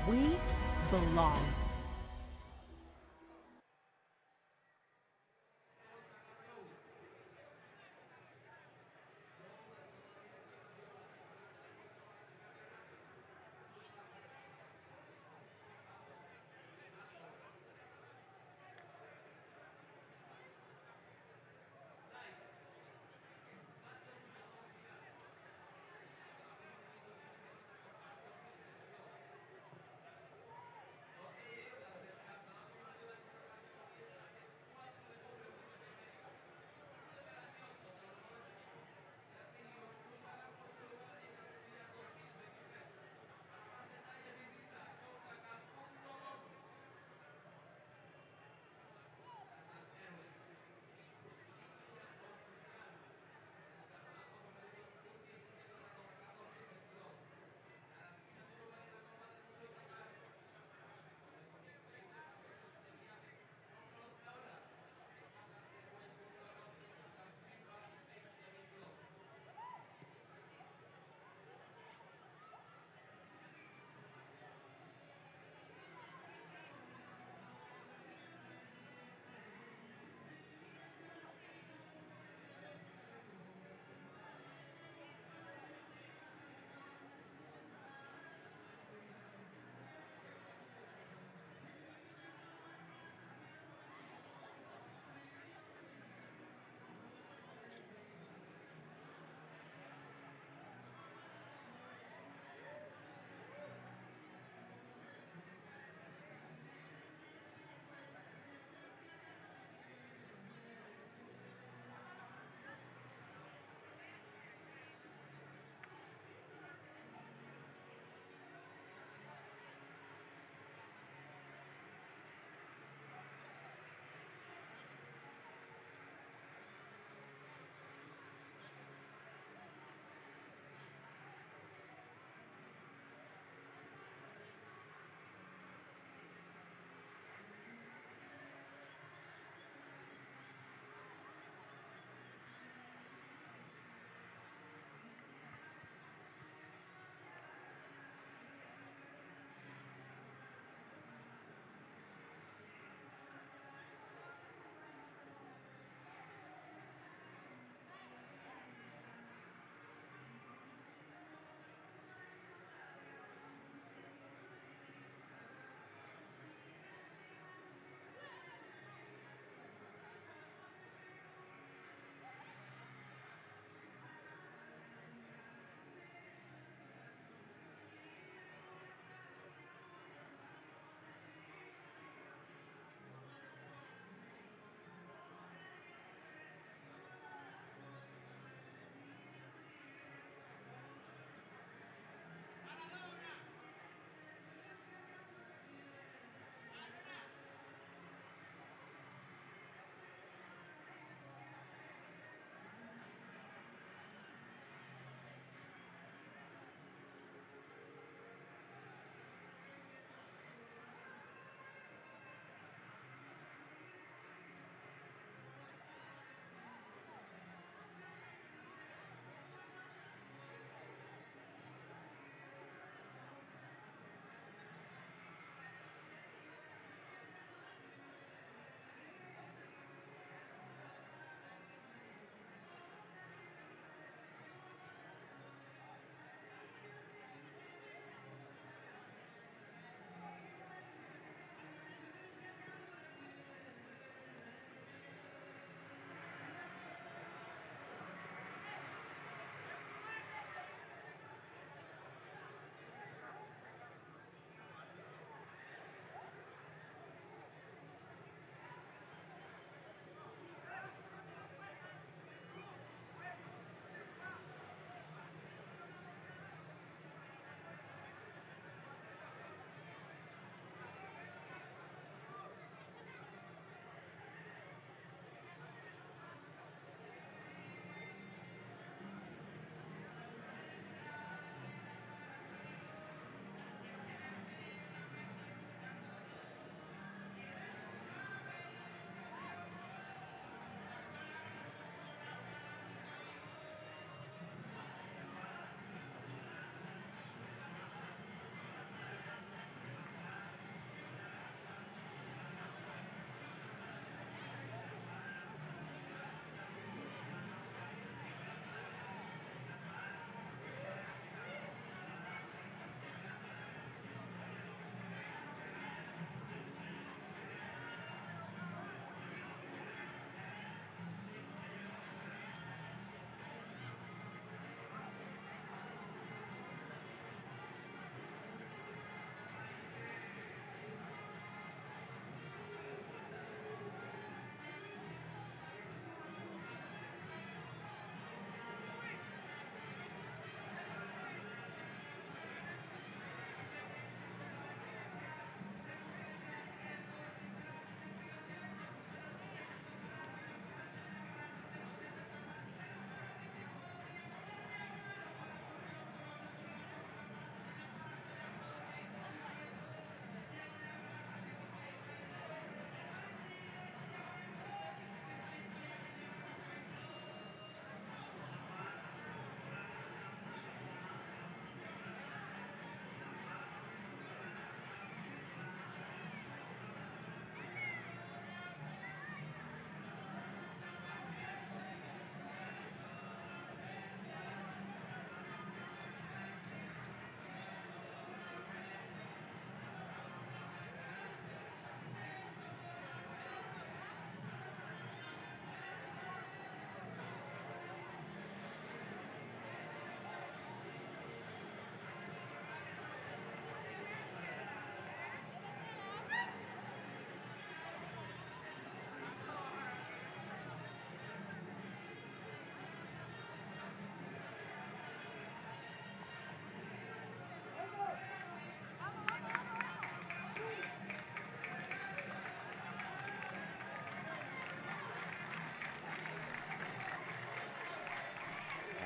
we belong.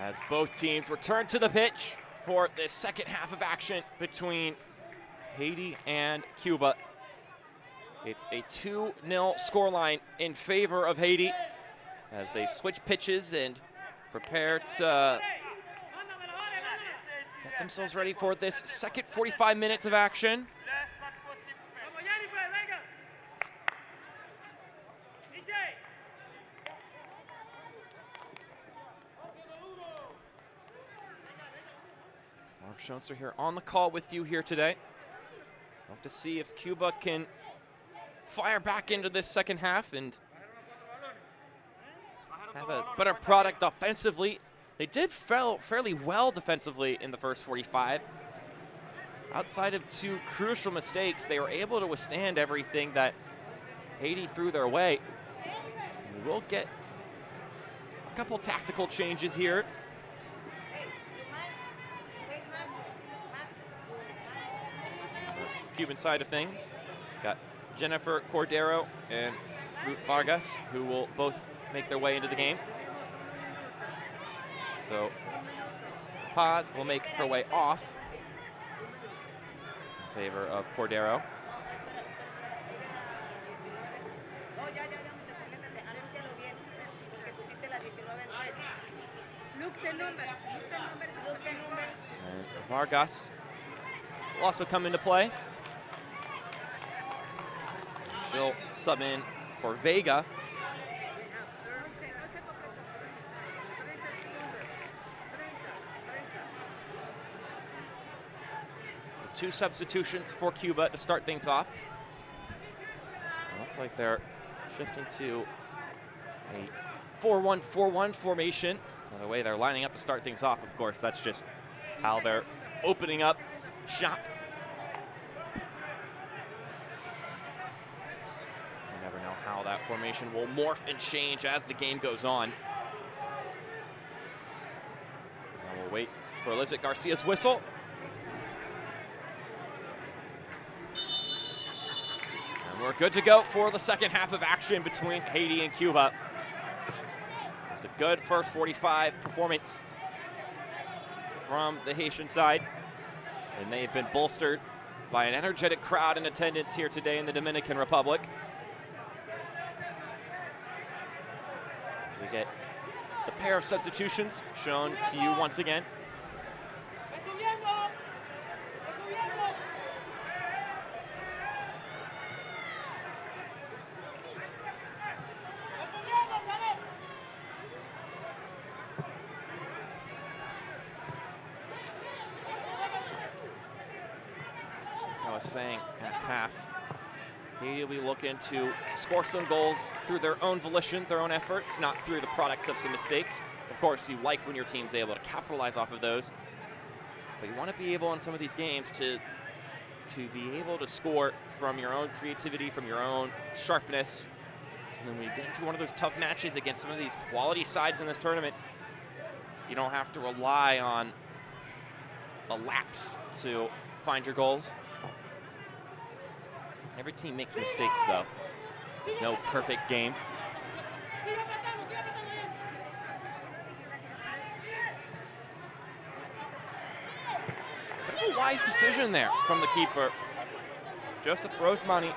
as both teams return to the pitch for this second half of action between Haiti and Cuba. It's a 2-0 scoreline in favor of Haiti as they switch pitches and prepare to get themselves ready for this second 45 minutes of action. Mark Schoenster here on the call with you here today. Hope to see if Cuba can fire back into this second half and have a better product offensively. They did fairly well defensively in the first 45. Outside of 2 crucial mistakes, they were able to withstand everything that Haiti threw their way. We will get a couple tactical changes here. Cuban side of things, got Jennifer Cordero and Ruth Vargas, who will both make their way into the game. So Paz will make her way off in favor of Cordero. And Vargas will also come into play. She'll sub in for Vega. So 2 substitutions for Cuba to start things off. It looks like they're shifting to a 4-1-4-1 formation. By the way they're lining up to start things off, of course, that's just how they're opening up shop. How that formation will morph and change as the game goes on. And we'll wait for Elizabeth Garcia's whistle. And we're good to go for the second half of action between Haiti and Cuba. It was a good first 45 performance from the Haitian side, and they've been bolstered by an energetic crowd in attendance here today in the Dominican Republic. We get the pair of substitutions shown to you once again. I was saying at half, Haiti will be looking to score some goals through their own volition, their own efforts, not through the products of some mistakes. Of course, you like when your team's able to capitalize off of those, but you want to be able in some of these games to be able to score from your own creativity, from your own sharpness. So then when you get into one of those tough matches against some of these quality sides in this tournament, you don't have to rely on a lapse to find your goals. Every team makes mistakes, though. There's no perfect game. But a wise decision there from the keeper. Joseph Rosemani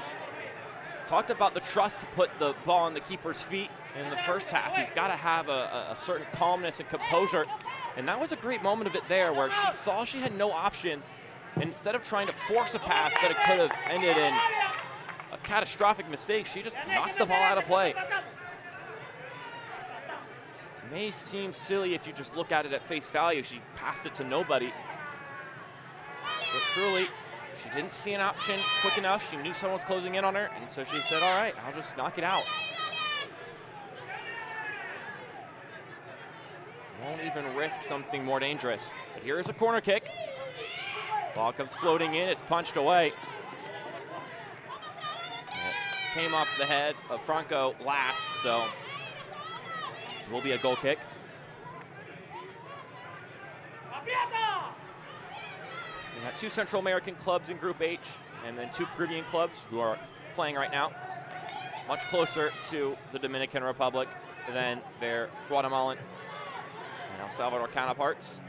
talked about the trust to put the ball on the keeper's feet in the first half. You've got to have a certain calmness and composure. And that was a great moment of it there where she saw she had no options. And instead of trying to force a pass that it could have ended in a catastrophic mistake, she just knocked the ball out of play. It may seem silly if you just look at it at face value. She passed it to nobody. But truly, she didn't see an option quick enough. She knew someone was closing in on her, and so she said, all right, I'll just knock it out. Won't even risk something more dangerous. But here is a corner kick. Ball comes floating in, it's punched away. It came off the head of Franco last, so it will be a goal kick. We got 2 Central American clubs in Group H, and then 2 Caribbean clubs who are playing right now. Much closer to the Dominican Republic than their Guatemalan and El Salvador counterparts.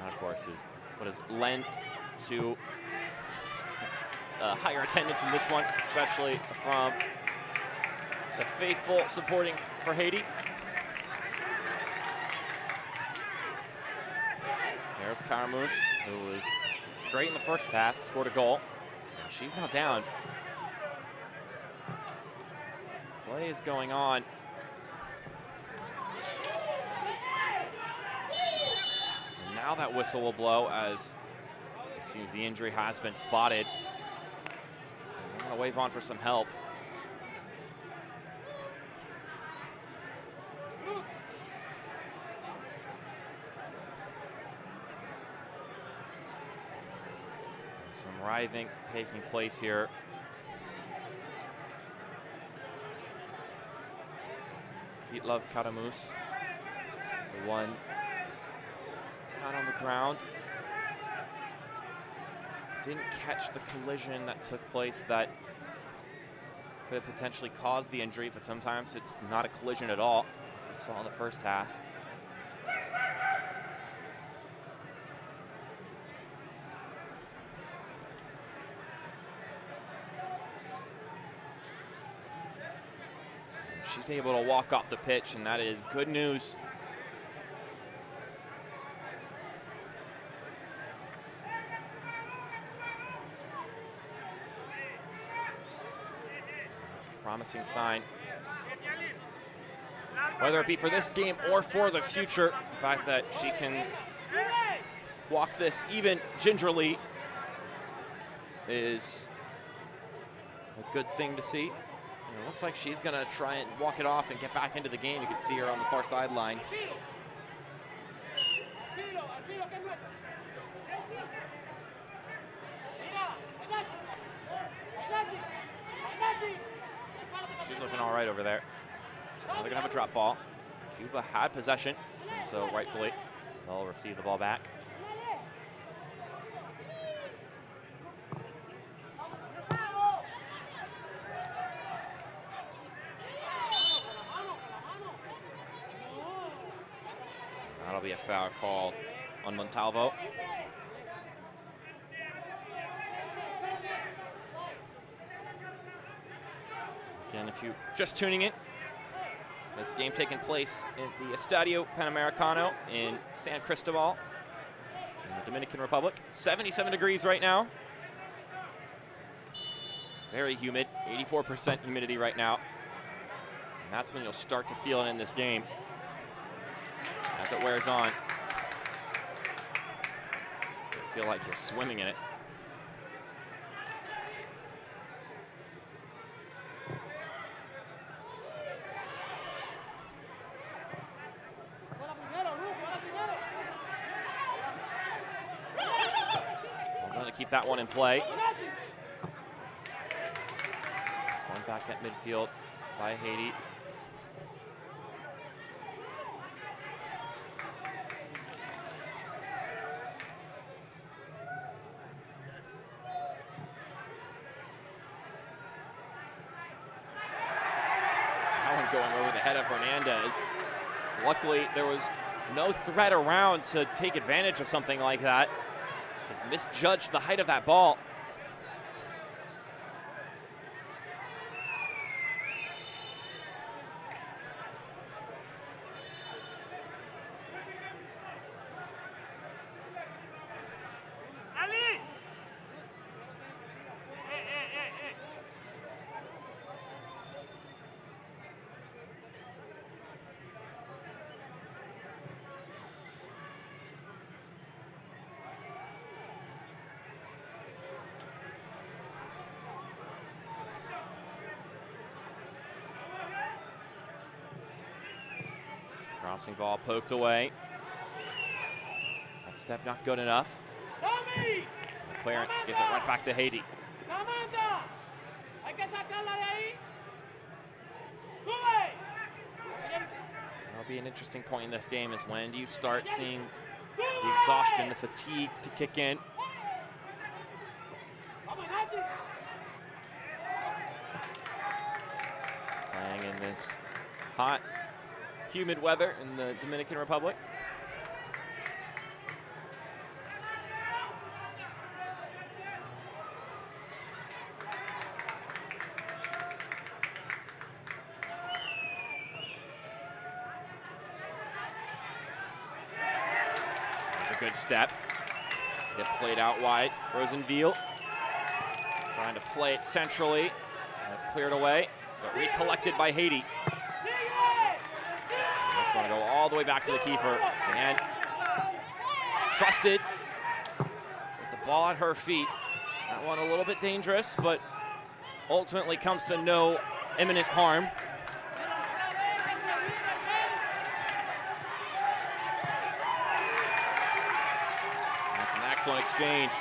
And of course, is what has lent to higher attendance in this one, especially from the faithful supporting for Haiti. There's Caramous, who was great in the first half, scored a goal. And she's now down. Play is going on. And now that whistle will blow as it seems the injury has been spotted. I'm gonna wave on for some help. Some writhing taking place here. Love Caramus, the one down on the ground. Didn't catch the collision that took place that could have potentially caused the injury, but sometimes it's not a collision at all. We saw in the first half. She's able to walk off the pitch, and that is good news. Promising sign. Whether it be for this game or for the future, the fact that she can walk this even gingerly is a good thing to see. And it looks like she's gonna try and walk it off and get back into the game. You can see her on the far sideline. She's looking all right over there. So now they're gonna have a drop ball. Cuba had possession, and so rightfully they'll receive the ball back. That'll be a foul call on Montalvo. Again, if you're just tuning in, this game taking place in the Estadio Panamericano in San Cristobal in the Dominican Republic. 77 degrees right now. Very humid, 84% humidity right now. And that's when you'll start to feel it in this game as it wears on. You feel like you're swimming in it. Keep that one in play. It's going back at midfield by Haiti. That one going over the head of Hernandez. Luckily, there was no threat around to take advantage of something like that. Has misjudged the height of that ball. Crossing ball poked away. That step not good enough. The clearance gives it right back to Haiti. That'll be an interesting point in this game is when do you start seeing the exhaustion, the fatigue to kick in. Playing in this hot, humid weather in the Dominican Republic. Good step. Get played out wide. Rosenville trying to play it centrally. That's cleared away, but recollected by Haiti. This one go all the way back to the keeper. And trusted with the ball at her feet. That one a little bit dangerous, but ultimately comes to no imminent harm. Excellent exchange.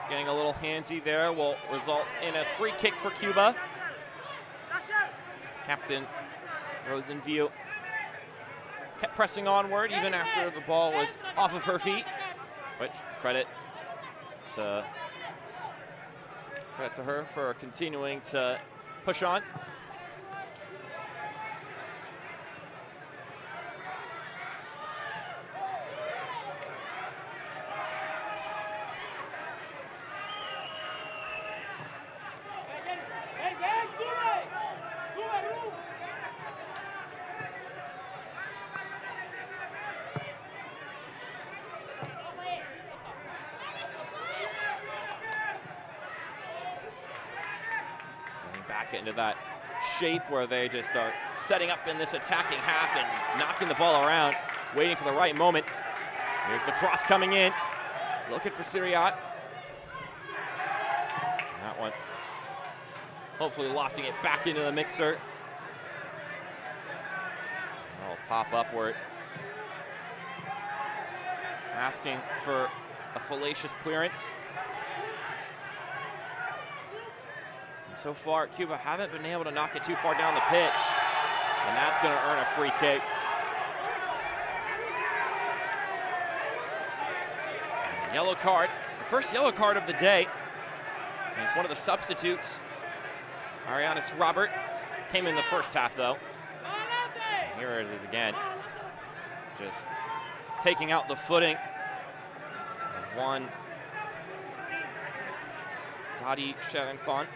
Getting a little handsy there will result in a free kick for Cuba. Captain Rosenville kept pressing onward even after the ball was off of her feet, which credit to her for continuing to push on. Into that shape where they just are setting up in this attacking half and knocking the ball around, waiting for the right moment. Here's the cross coming in, looking for Siriat. That one, hopefully lofting it back into the mixer. That'll pop upward. Asking for a fallacious clearance. So far, Cuba haven't been able to knock it too far down the pitch, and that's going to earn a free kick. Yellow card, the first yellow card of the day. And it's one of the substitutes. Arianis Robert came in the first half, though. And here it is again. Just taking out the footing of one Dadi Sharinfon.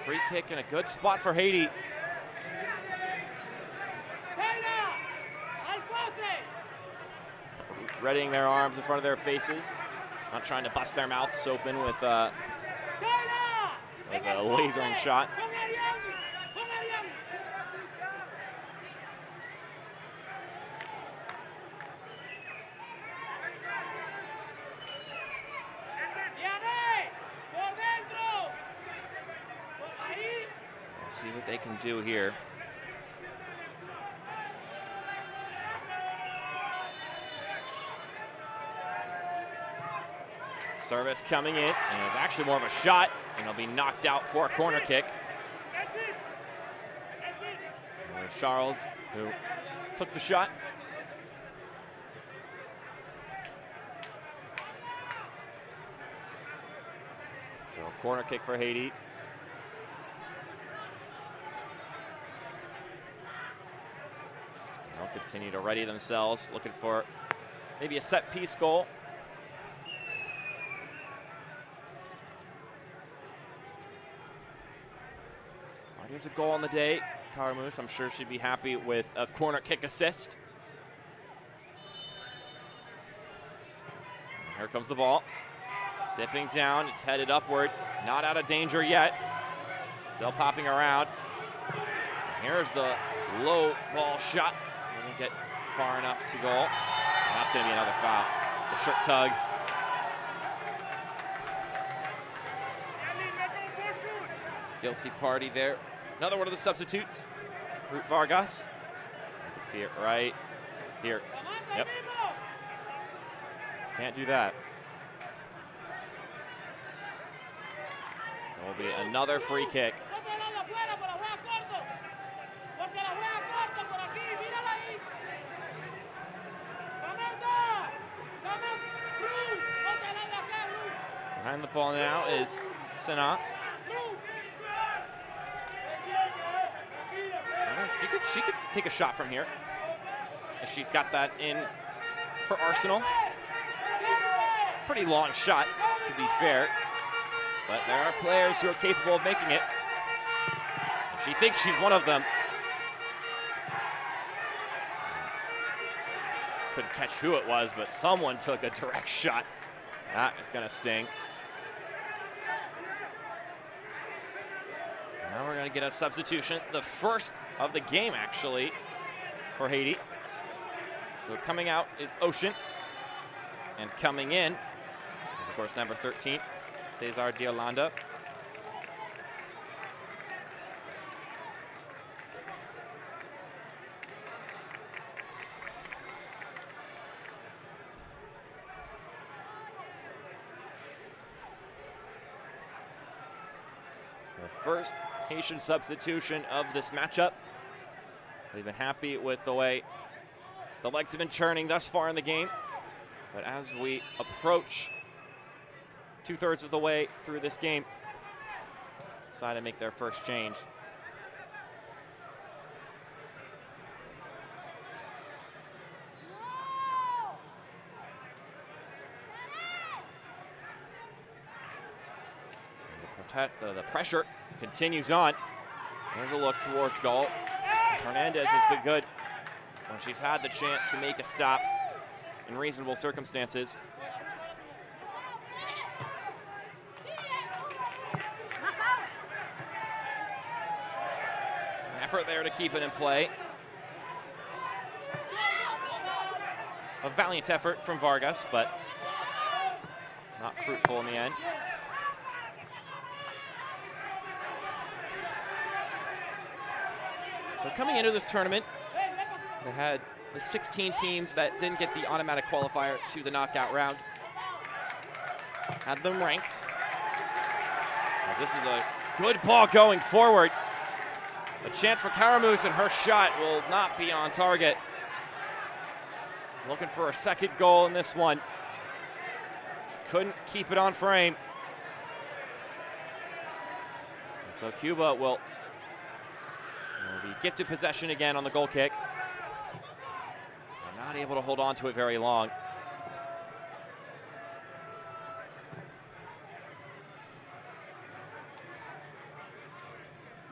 Free kick and a good spot for Haiti. Readying their arms in front of their faces. Not trying to bust their mouths open with a lasering shot. See what they can do here. Service coming in, and it's actually more of a shot, and it'll be knocked out for a corner kick. There's Charles, who took the shot. So a corner kick for Haiti. They'll continue to ready themselves, looking for maybe a set-piece goal. There's a goal on the day. Caramus, I'm sure she'd be happy with a corner kick assist. And here comes the ball. Dipping down, it's headed upward. Not out of danger yet. Still popping around. And here's the low ball shot. Doesn't get far enough to goal. And that's gonna be another foul. The shirt tug. Guilty party there. Another one of the substitutes, Ruth Vargas. You can see it right here. Yep. Can't do that. Will be another free kick. Behind the ball now is Sana. She could take a shot from here if she's got that in her arsenal. Pretty long shot, to be fair, but there are players who are capable of making it. And she thinks she's one of them. Couldn't catch who it was, but someone took a direct shot. That is gonna sting. Now we're gonna get a substitution, the first of the game actually for Haiti. So coming out is Ocean, and coming in is of course number 13, Cesar de Holanda. So first Haitian substitution of this matchup. They've been happy with the way the legs have been churning thus far in the game. But as we approach 2/3 of the way through this game, decide to make their first change. The pressure continues on. There's a look towards goal. Hernandez has been good when she's had the chance to make a stop in reasonable circumstances. An effort there to keep it in play. A valiant effort from Vargas, but not fruitful in the end. So coming into this tournament, they had the 16 teams that didn't get the automatic qualifier to the knockout round. Had them ranked. As this is a good ball going forward. A chance for Caramus, and her shot will not be on target. Looking for a second goal in this one. Couldn't keep it on frame. And so Cuba will be gifted possession again on the goal kick. They're not able to hold on to it very long.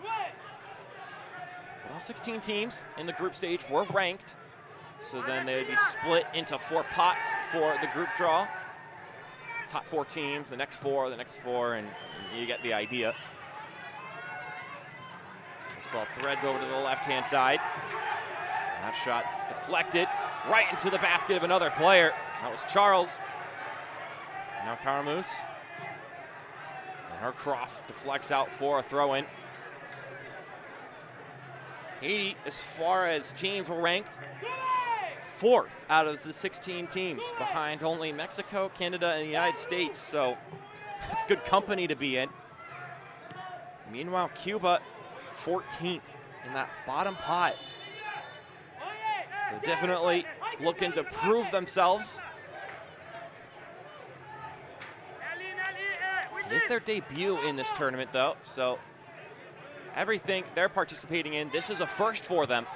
But all 16 teams in the group stage were ranked, so then they would be split into 4 pots for the group draw. Top 4 teams, the next 4, and you get the idea. Ball threads over to the left-hand side. That shot deflected right into the basket of another player. That was Charles. Now Caramus. And her cross deflects out for a throw-in. Haiti, as far as teams were ranked, 4th out of the 16 teams, behind only Mexico, Canada, and the United States. So that's good company to be in. Meanwhile, Cuba 14th in that bottom pot. So definitely looking to prove themselves. It is their debut in this tournament though, so everything they're participating in, this is a first for them.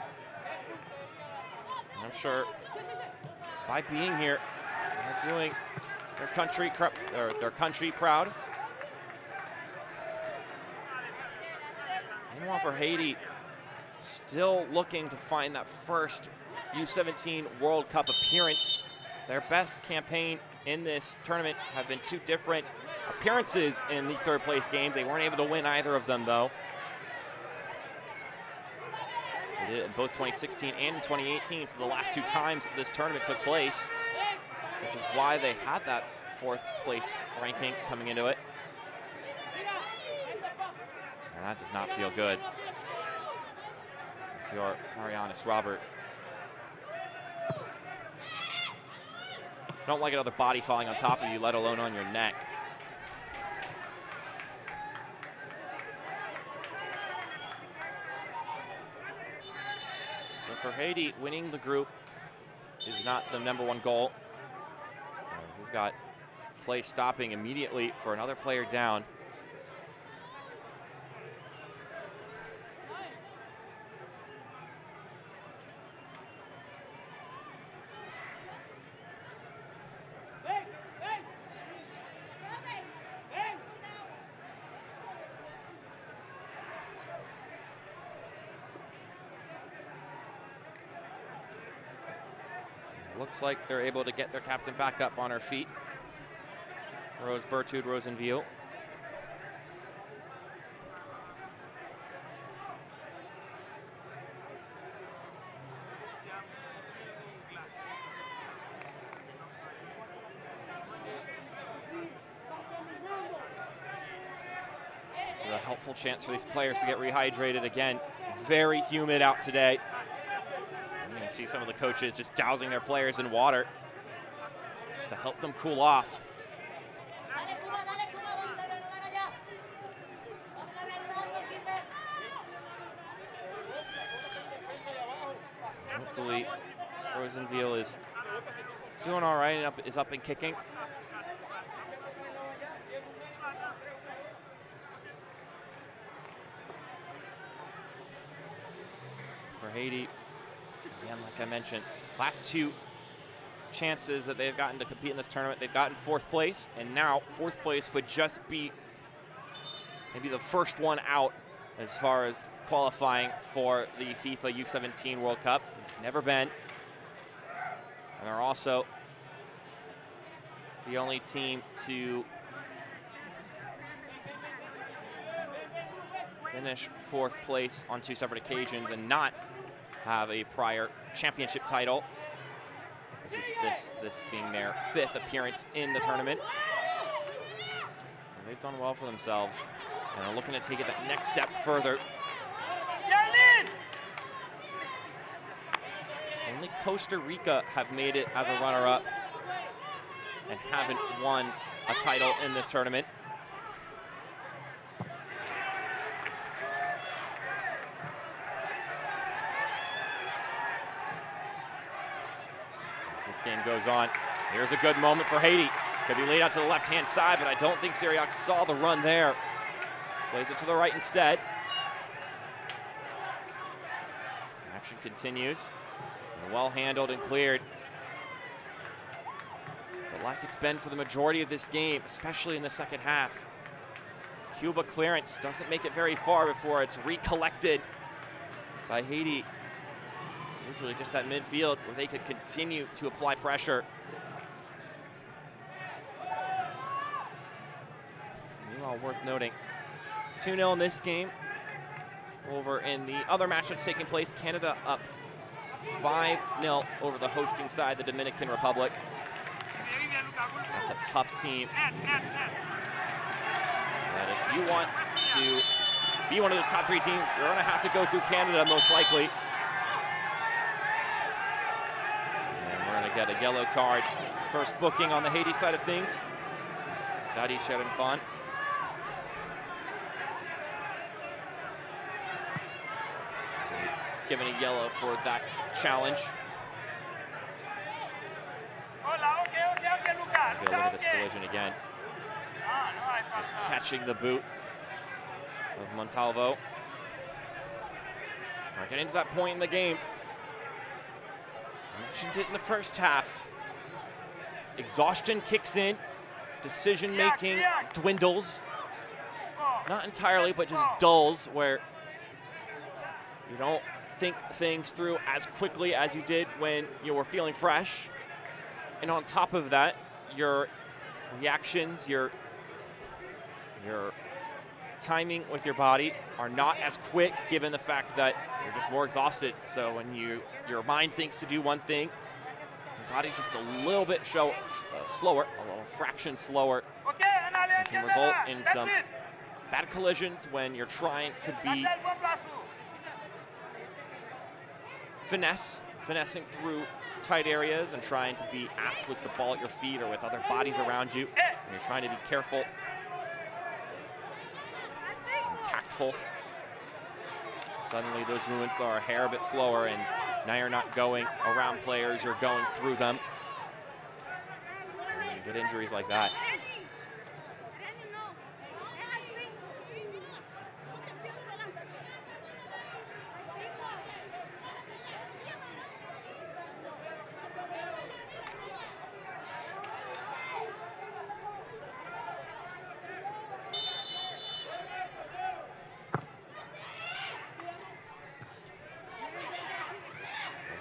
And I'm sure by being here, they're doing their country proud. Meanwhile for Haiti, still looking to find that first U17 World Cup appearance. Their best campaign in this tournament have been 2 different appearances in the 3rd place game. They weren't able to win either of them though. They did it in both 2016 and in 2018, so the last 2 times this tournament took place, which is why they had that 4th place ranking coming into it. And that does not feel good if you're Marianis Robert. Don't like another body falling on top of you, let alone on your neck. for Haiti, winning the group is not the #1 goal. We've got play stopping immediately for another player down. Looks like they're able to get their captain back up on her feet. Rose Bertud Rosenviel. This is a helpful chance for these players to get rehydrated again. Very humid out today. You can see some of the coaches just dousing their players in water just to help them cool off. Hopefully Rosenviel is doing all right and is up and kicking. For Haiti, again, like I mentioned, last 2 chances that they've gotten to compete in this tournament, they've gotten 4th place, and now 4th place would just be maybe the first one out as far as qualifying for the FIFA U17 World Cup. Never been. And they're also the only team to finish 4th place on 2 separate occasions and not have a prior championship title. This being their 5th appearance in the tournament. So they've done well for themselves and are looking to take it that next step further. Only Costa Rica have made it as a runner-up and haven't won a title in this tournament. This game goes on. Here's a good moment for Haiti. Could be laid out to the left-hand side, but I don't think Syriac saw the run there. Plays it to the right instead. Action continues. Well handled and cleared. But like it's been for the majority of this game, especially in the second half, Cuba clearance doesn't make it very far before it's recollected by Haiti. Usually just at midfield where they could continue to apply pressure. Meanwhile, worth noting, 2-0 in this game. Over in the other match that's taking place, Canada up 5-0 over the hosting side, the Dominican Republic. That's a tough team. And if you want to be one of those top 3 teams, you're going to have to go through Canada most likely. And we're going to get a yellow card. First booking on the Haiti side of things. Dadi Cherenfant. Given a yellow for that challenge. Look at this collision again. Just catching the boot of Montalvo. We're getting to that point in the game. I mentioned it in the first half. Exhaustion kicks in. Decision-making dwindles. Not entirely, but just dulls, where you don't think things through as quickly as you did when you were feeling fresh. And on top of that, your reactions, your timing with your body are not as quick, given the fact that you're just more exhausted. So when your mind thinks to do one thing, your body's just a little bit slower, a little fraction slower. It can result in some bad collisions when you're trying to be finessing through tight areas and trying to be apt with the ball at your feet or with other bodies around you. And you're trying to be careful and tactful. Suddenly those movements are a hair a bit slower, and Now you're not going around players, you're going through them. And you get injuries like that.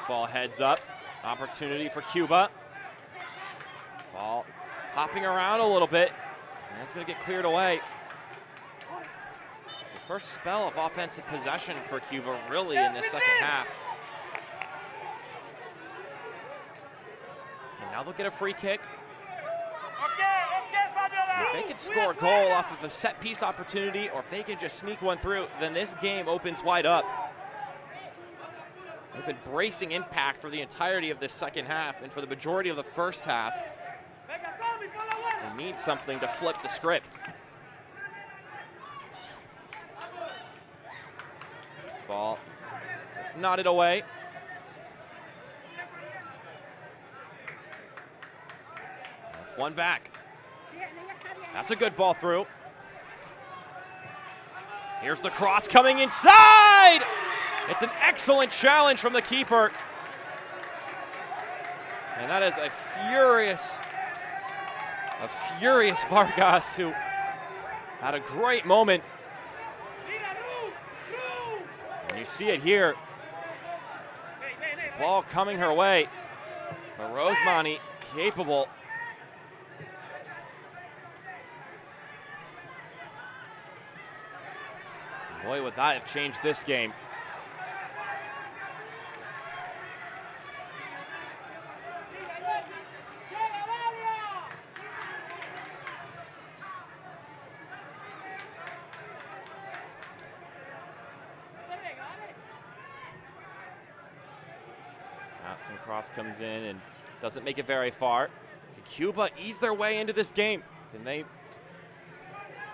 Ball heads up, opportunity for Cuba. Ball hopping around a little bit, and it's gonna get cleared away. It's the first spell of offensive possession for Cuba really in this second half. And now they'll get a free kick. And if they can score a goal off of a set piece opportunity, or if they can just sneak one through, then this game opens wide up. They've been bracing impact for the entirety of this second half and for the majority of the first half. They need something to flip the script. This ball, it's knotted away. That's one back. That's a good ball through. Here's the cross coming inside! It's an excellent challenge from the keeper. And that is a furious Vargas who had a great moment. And you see it here. Ball coming her way. But Rosemani capable. Boy, would that have changed this game. And cross comes in and doesn't make it very far. Can Cuba ease their way into this game? Can they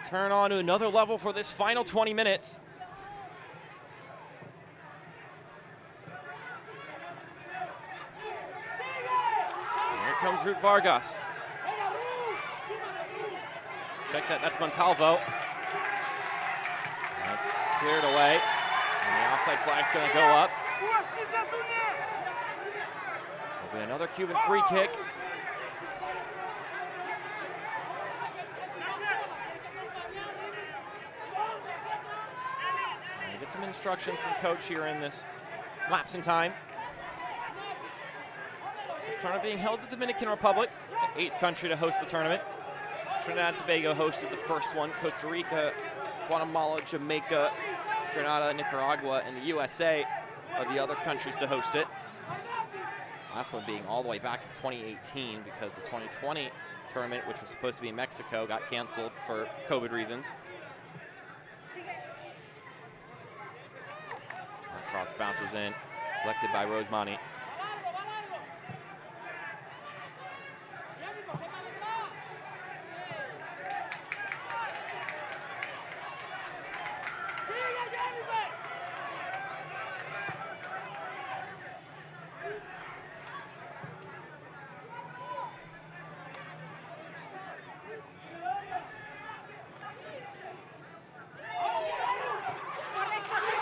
turn on to another level for this final 20 minutes? And here comes Ruth Vargas. Check that, that's Montalvo. That's cleared away. And the offside flag's gonna go up. Another Cuban free kick. And get some instructions from coach here in this lapse in time. This tournament being held in the Dominican Republic, the 8th country to host the tournament. Trinidad and Tobago hosted the first one. Costa Rica, Guatemala, Jamaica, Grenada, Nicaragua, and the USA are the other countries to host it. Last one being all the way back in 2018 because the 2020 tournament, which was supposed to be in Mexico, got canceled for COVID reasons. That cross bounces in, collected by Rosemani.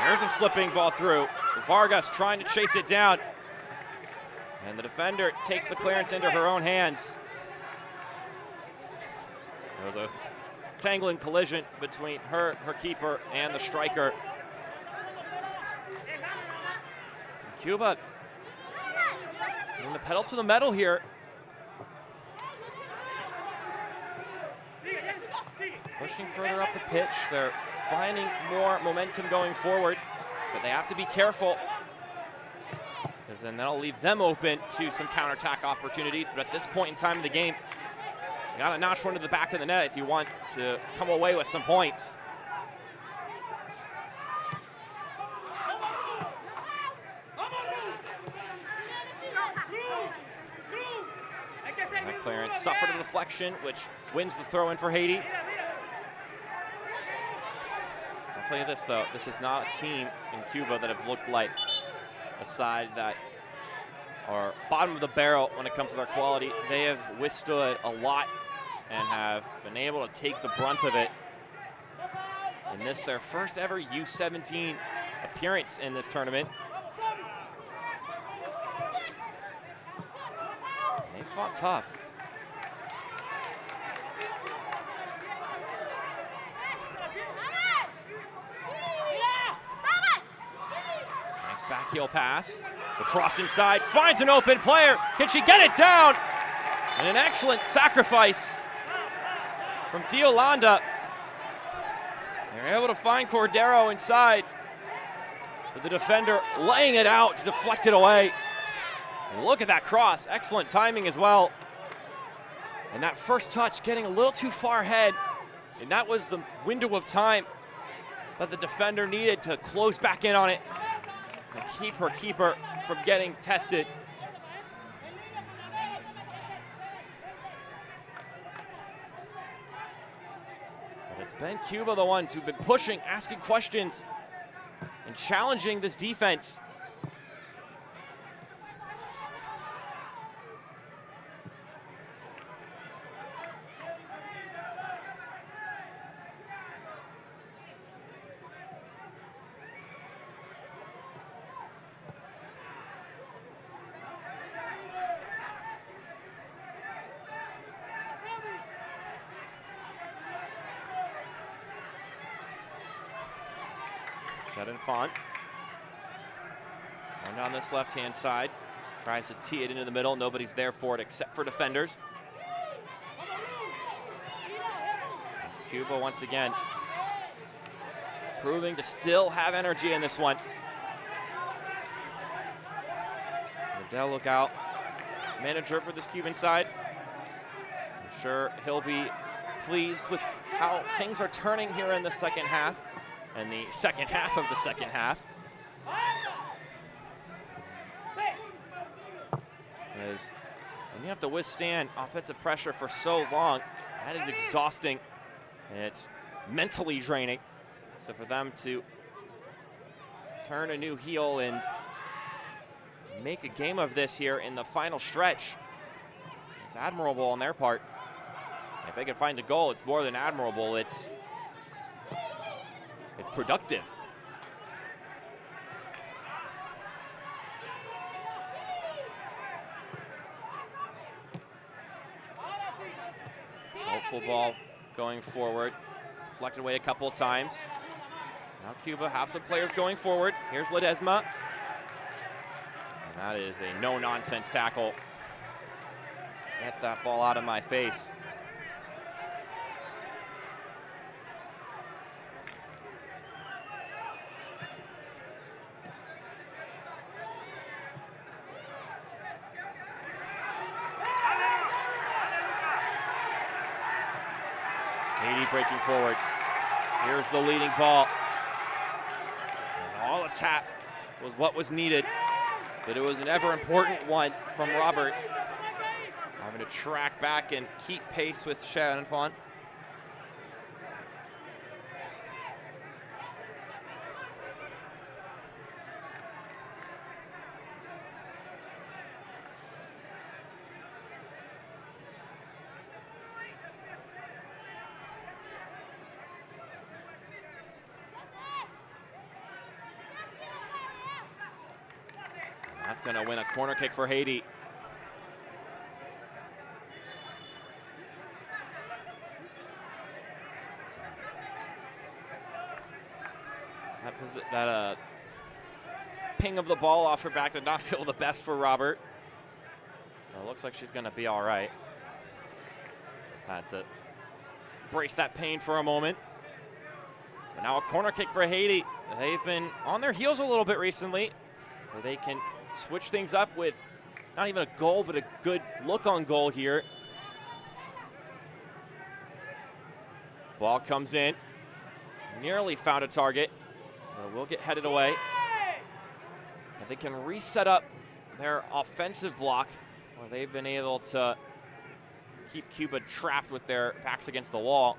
There's a slipping ball through. Vargas trying to chase it down. And the defender takes the clearance into her own hands. There was a tangling collision between her keeper, and the striker. And Cuba putting the pedal to the metal here. Pushing further up the pitch. They're finding more momentum going forward, but they have to be careful because then that'll leave them open to some counterattack opportunities. But at this point in time in the game, you gotta notch one to the back of the net if you want to come away with some points. That clearance suffered a deflection, which wins the throw-in for Haiti. I'll tell you this, though. This is not a team in Cuba that have looked like a side that are bottom of the barrel when it comes to their quality. They have withstood a lot and have been able to take the brunt of it. And this their first ever U17 appearance in this tournament. They fought tough. Nice back heel pass. The cross inside, finds an open player. Can she get it down? And an excellent sacrifice from Diolanda. They're able to find Cordero inside, but the defender laying it out to deflect it away. And look at that cross, excellent timing as well. And that first touch getting a little too far ahead, and that was the window of time that the defender needed to close back in on it and keep her keeper from getting tested. But it's been Cuba the ones who've been pushing, asking questions, and challenging this defense. Font. And on this left-hand side, tries to tee it into the middle. Nobody's there for it except for defenders. It's Cuba once again, proving to still have energy in this one. Liddell, look out. Manager for this Cuban side. I'm sure he'll be pleased with how things are turning here in the second half. And the second half of the second half. As when you have to withstand offensive pressure for so long, that is exhausting and it's mentally draining. So for them to turn a new heel and make a game of this here in the final stretch, it's admirable on their part. If they can find a goal, it's more than admirable. It's productive. Hopeful ball going forward. Deflected away a couple of times. Now Cuba have some players going forward. Here's Ledesma. And that is a no-nonsense tackle. Get that ball out of my face. Breaking forward. Here's the leading ball. And all the tap was what was needed, but it was an ever important one from Robert. Having to track back and keep pace with Shannon Font. That's going to win a corner kick for Haiti. That ping of the ball off her back did not feel the best for Robert. It looks like she's going to be all right. Just had to brace that pain for a moment. But now a corner kick for Haiti. They've been on their heels a little bit recently, where they can switch things up with not even a goal, but a good look on goal here. Ball comes in. Nearly found a target. But will get headed away. But they can reset up their offensive block, where they've been able to keep Cuba trapped with their backs against the wall.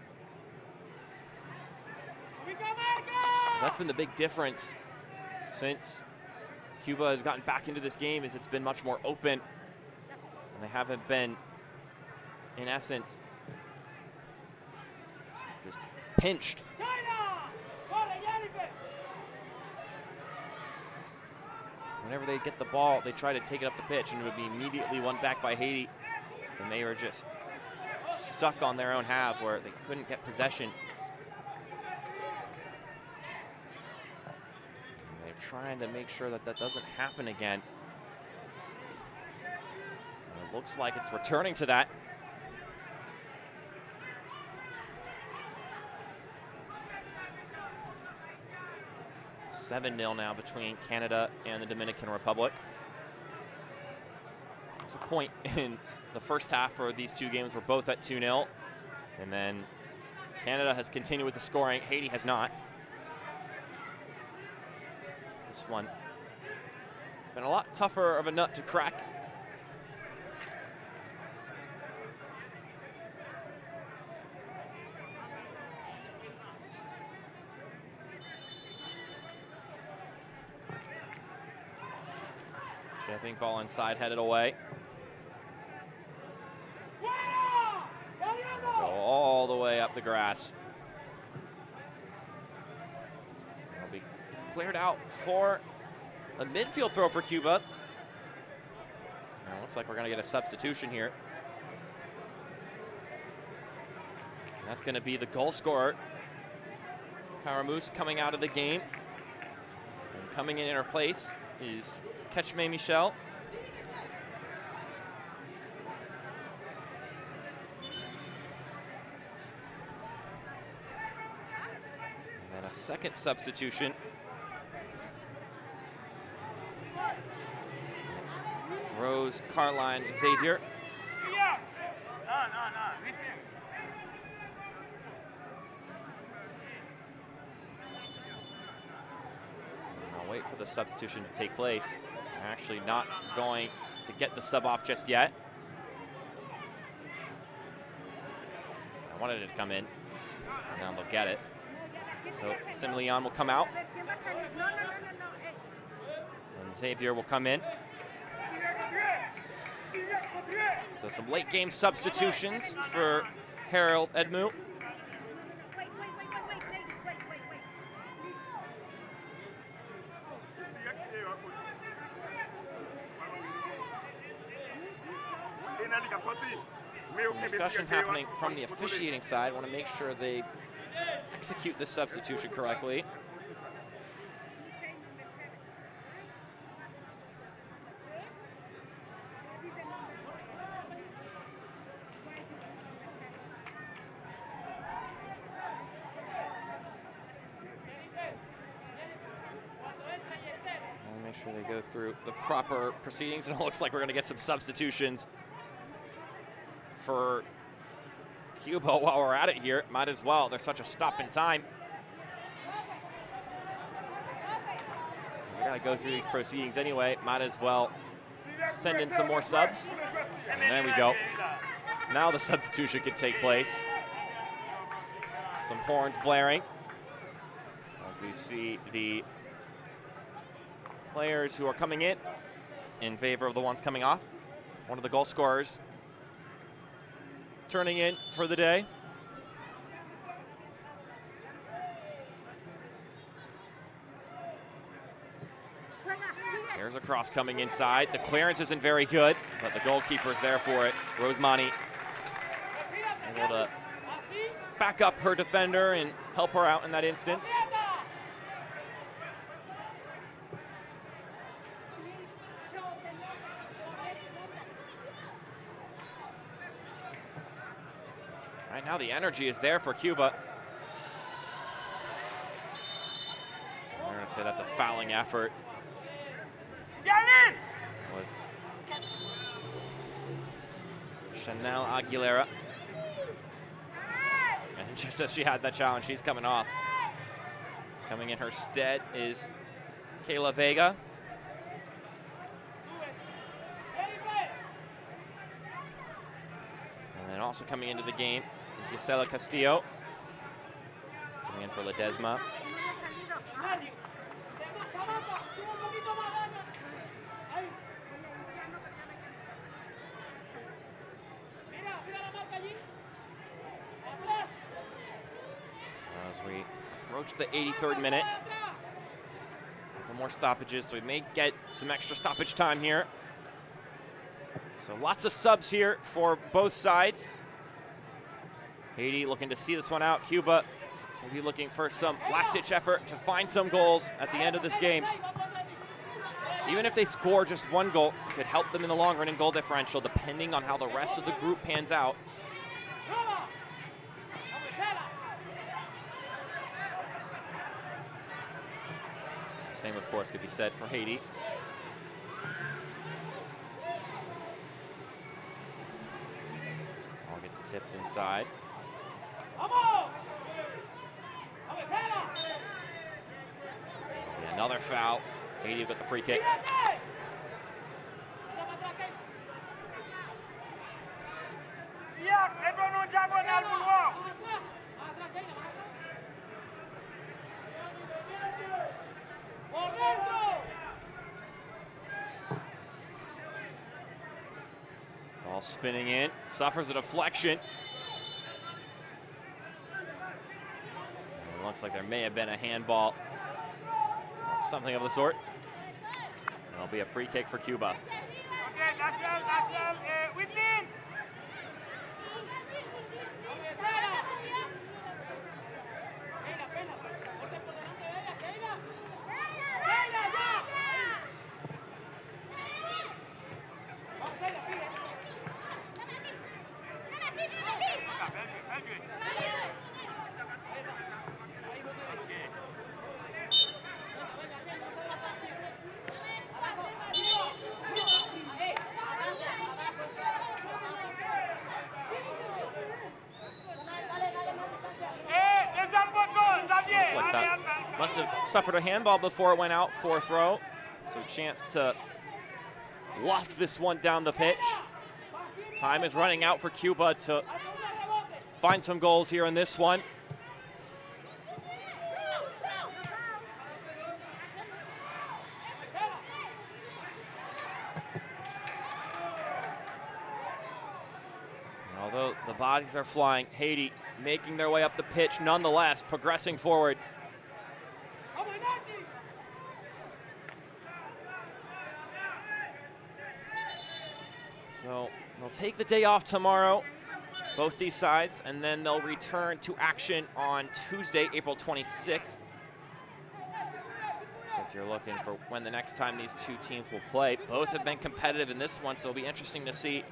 That's been the big difference since Cuba has gotten back into this game is it's been much more open. And they haven't been, in essence, just pinched. Whenever they get the ball, they try to take it up the pitch, and it would be immediately won back by Haiti. And they were just stuck on their own half where they couldn't get possession. And they're trying to make sure that that doesn't happen again. And it looks like it's returning to that. $7-0 now between Canada and the Dominican Republic. There's a point in the first half for these two games. We're both at 2-0. And then Canada has continued with the scoring. Haiti has not. This one been a lot tougher of a nut to crack. Shipping ball inside, headed away. Go all the way up the grass. It'll be cleared out for a midfield throw for Cuba. Now, looks like we're going to get a substitution here. And that's going to be the goal scorer. Caramus coming out of the game. And coming in her place is Ketchme Michel. And then a second substitution. It's Rose, Carline, Xavier. I'll wait for the substitution to take place. They're actually not going to get the sub off just yet. I wanted it to come in, and now they'll get it. So Similian will come out. And Xavier will come in. So some late game substitutions for Harold Edmu. Some discussion happening from the officiating side. Want to make sure they execute the substitution correctly. Want to make sure they go through the proper proceedings, and it looks like we're going to get some substitutions for Cuba while we're at it here. Might as well. There's such a stop in time. We gotta go through these proceedings anyway. Might as well send in some more subs. And there we go. Now the substitution can take place. Some horns blaring as we see the players who are coming in favor of the ones coming off. One of the goal scorers turning in for the day. There's a cross coming inside. The clearance isn't very good, but the goalkeeper's there for it. Rosemani able to back up her defender and help her out in that instance. Right now the energy is there for Cuba. I'm going to say that's a fouling effort. Chanel Aguilera. And just as she had that challenge, she's coming off. Coming in her stead is Kayla Vega. And then also coming into the game is Gisela Castillo. Coming in for Ledesma. approach the 83rd minute. A couple more stoppages, so we may get some extra stoppage time here. So lots of subs here for both sides. Haiti looking to see this one out. Cuba maybe looking for some last-ditch effort to find some goals at the end of this game. Even if they score just one goal, it could help them in the long run in goal differential, depending on how the rest of the group pans out. Same, of course, could be said for Haiti. Ball gets tipped inside. Yeah, another foul. Haiti got the free kick. Ball spinning in, suffers a deflection. It looks like there may have been a handball or something of the sort. It'll be a free kick for Cuba. Must have suffered a handball before it went out for a throw. So a chance to loft this one down the pitch. Time is running out for Cuba to find some goals here in this one. And although the bodies are flying, Haiti making their way up the pitch nonetheless, progressing forward. So they'll take the day off tomorrow, both these sides, and then they'll return to action on Tuesday, April 26th. So if you're looking for when the next time these two teams will play, both have been competitive in this one, so it'll be interesting to see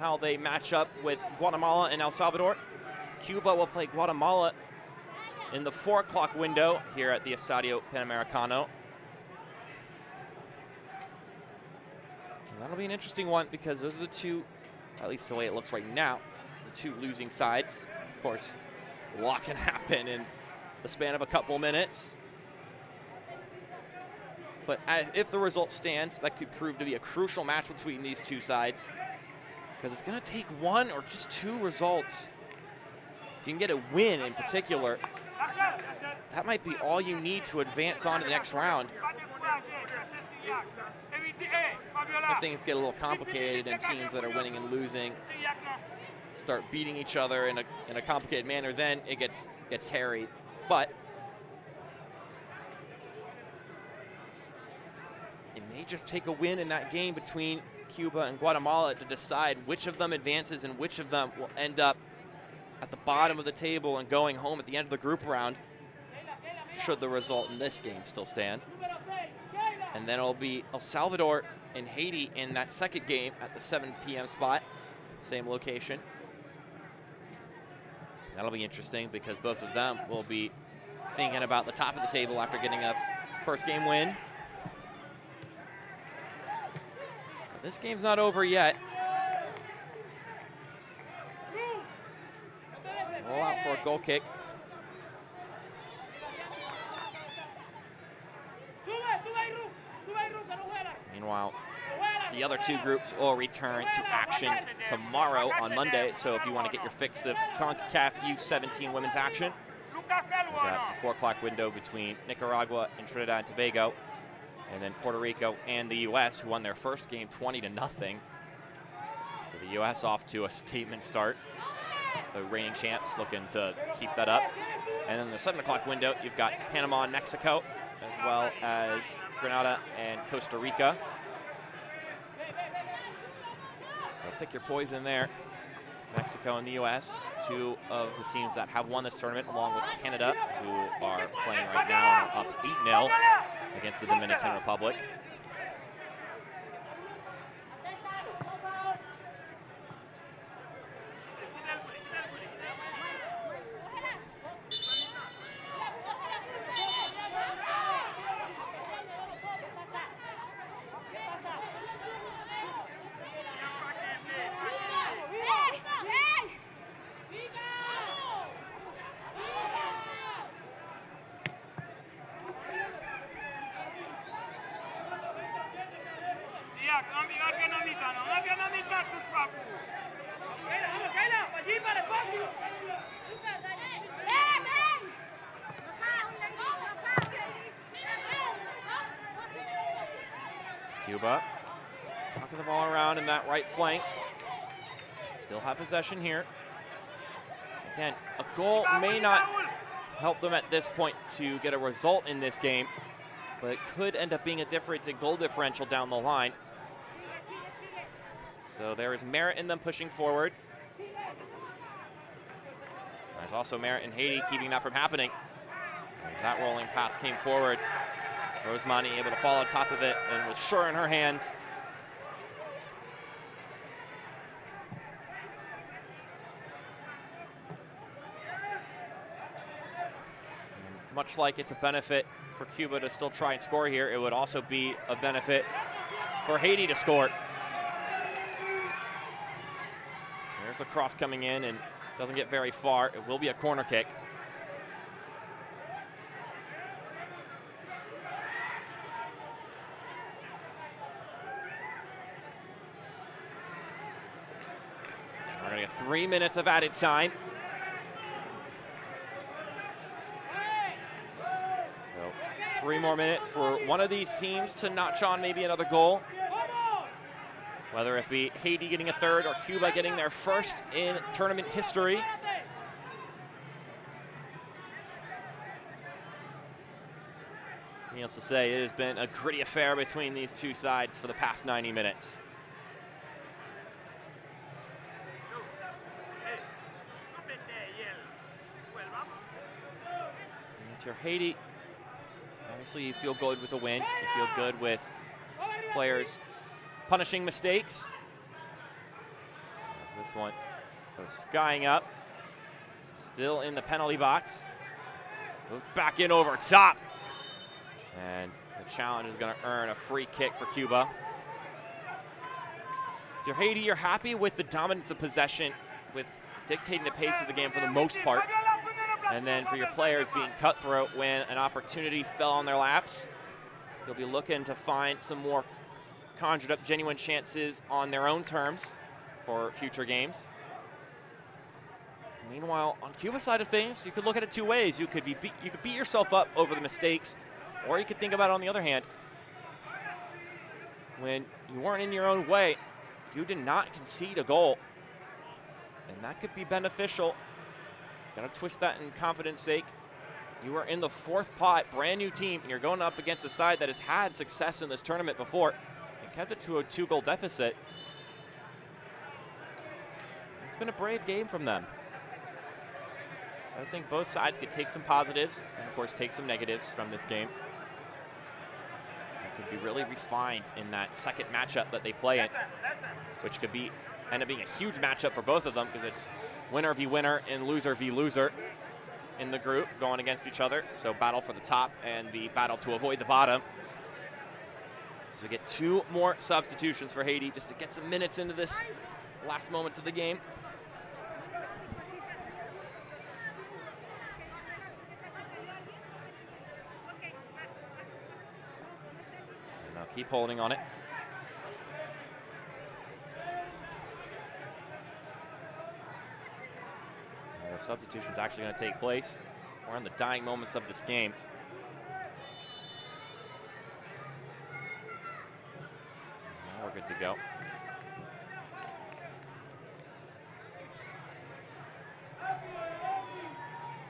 how they match up with Guatemala and El Salvador. Cuba will play Guatemala in the 4 o'clock window here at the Estadio Panamericano. That'll be an interesting one because those are the two, at least the way it looks right now, the two losing sides. Of course, a lot can happen in the span of a couple minutes. But if the result stands, that could prove to be a crucial match between these two sides because it's going to take one or just two results. If you can get a win in particular, that might be all you need to advance on to the next round. If things get a little complicated and teams that are winning and losing start beating each other in a complicated manner, then it gets hairy. But it may just take a win in that game between Cuba and Guatemala to decide which of them advances and which of them will end up at the bottom of the table and going home at the end of the group round, should the result in this game still stand. And then it'll be El Salvador and Haiti in that second game at the 7 p.m. spot, same location. That'll be interesting because both of them will be thinking about the top of the table after getting a first game win. But this game's not over yet. Roll out for a goal kick. Meanwhile, the other two groups will return to action tomorrow on Monday. So if you want to get your fix of Concacaf U17 women's action, we've got the 4 o'clock window between Nicaragua and Trinidad and Tobago, and then Puerto Rico and the U.S., who won their first game 20-0. So the U.S. off to a statement start. The reigning champs looking to keep that up. And then the 7 o'clock window, you've got Panama and Mexico, as well as Grenada and Costa Rica. So pick your poison there. Mexico and the U.S., two of the teams that have won this tournament, along with Canada, who are playing right now and are up 8-0 against the Dominican Republic. Cuba knocking the ball around in that right flank. Still have possession here. Again, a goal may not help them at this point to get a result in this game, but it could end up being a difference in goal differential down the line. So there is merit in them pushing forward. There's also merit in Haiti keeping that from happening. And that rolling pass came forward. Rosemani able to fall on top of it and was sure in her hands. And much like it's a benefit for Cuba to still try and score here, it would also be a benefit for Haiti to score. There's the cross coming in and doesn't get very far. It will be a corner kick. We're gonna get 3 minutes of added time. So 3 more minutes for one of these teams to notch on maybe another goal. Whether it be Haiti getting a third or Cuba getting their first in tournament history. Needless to say, it has been a gritty affair between these two sides for the past 90 minutes. And if you're Haiti, obviously you feel good with a win. You feel good with players punishing mistakes. As this one goes skying up. Still in the penalty box. Goes back in over top. And the challenge is going to earn a free kick for Cuba. If you're Haiti, you're happy with the dominance of possession, with dictating the pace of the game for the most part. And then for your players being cutthroat when an opportunity fell on their laps, you'll be looking to find some more conjured up genuine chances on their own terms for future games. Meanwhile, on Cuba's side of things, you could look at it 2 ways. You could beat yourself up over the mistakes, or you could think about it on the other hand. When you weren't in your own way, you did not concede a goal. And that could be beneficial. Gotta twist that in confidence sake. You are in the 4th pot, brand new team, and you're going up against a side that has had success in this tournament before. Kept it to a 2-goal deficit. It's been a brave game from them. So I think both sides could take some positives and, of course, take some negatives from this game. It could be really refined in that second matchup that they play in, which could end up being a huge matchup for both of them because it's winner v. winner and loser v. loser in the group going against each other. So battle for the top and the battle to avoid the bottom. So we get 2 more substitutions for Haiti just to get some minutes into this last moments of the game. And now keep holding on it. And the substitution's actually going to take place. We're in the dying moments of this game. Good to go.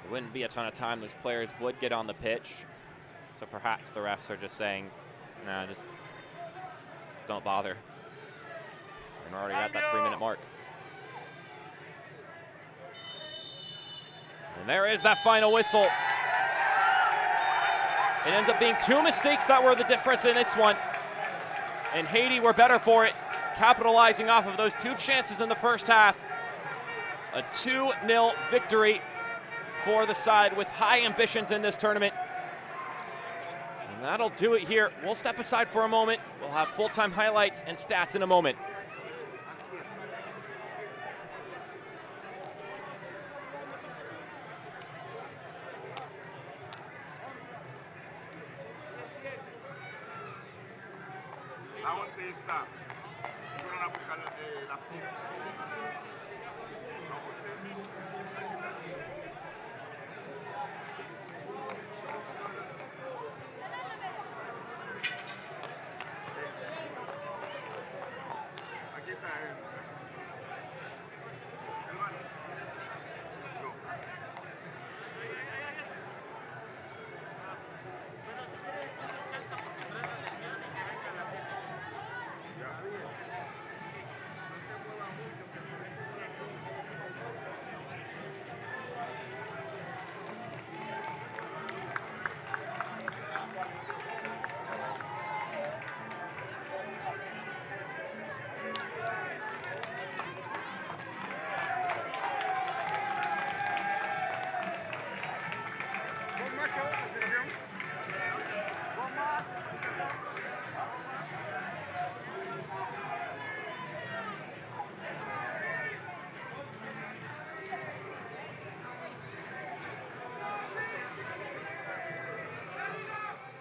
There wouldn't be a ton of time. Those players would get on the pitch. So perhaps the refs are just saying, nah, just don't bother. And we're already at that 3-minute mark. And there is that final whistle. It ends up being 2 mistakes that were the difference in this one. And Haiti were better for it, capitalizing off of those 2 chances in the first half. A 2-0 victory for the side with high ambitions in this tournament. And that'll do it here. We'll step aside for a moment. We'll have full-time highlights and stats in a moment.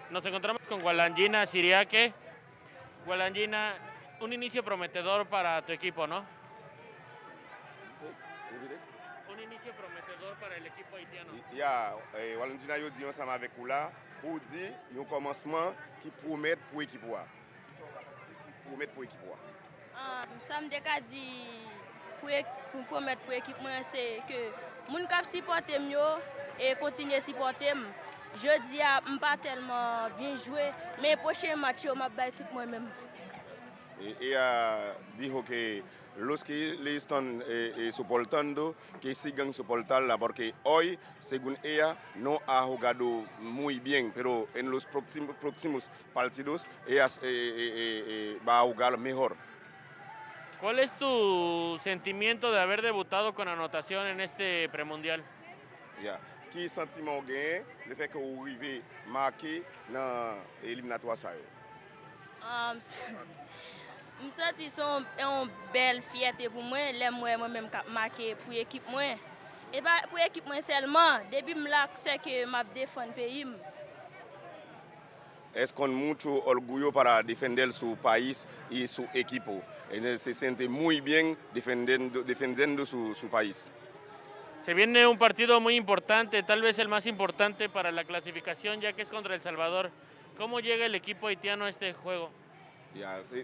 Nos encontramos con Gualangina Siriaque. Gualangina, un inicio prometedor para tu equipo, ¿no? Un inicio prometedor para el equipo haitiano. Gualangina yo dit ensemble avec vous là pour dire un commencement qui promet pour l'équipe. Ça me dit pour promettre pour l'équipe, c'est que mon cap supporter mieux et continuer supporter. Je dis à pas tellement bien joué, mais prochain match je vais tout moi-même. E dijo que los que le están soportando, que sigan soportarla, porque hoy, según ella, no ha jugado muy bien, pero en los próximos partidos ella va a jugar mejor. ¿Cuál es tu sentimiento de haber debutado con anotación en este premundial? Qui sentiment gain le fait que vous arrivez marqué dans l'éliminatoire ça? Je sens que c'est une belle fierté pour moi, moi-même marqué pour l'équipe moi. Et pas pour l'équipe moi seulement, depuis là c'est que je défends le pays. Es con mucho orgullo para defender su país y su equipo. Él se siente muy bien defendiendo su país. Se viene un partido muy importante, tal vez el más importante para la clasificación, ya que es contra El Salvador. ¿Cómo llega el equipo haitiano a este juego?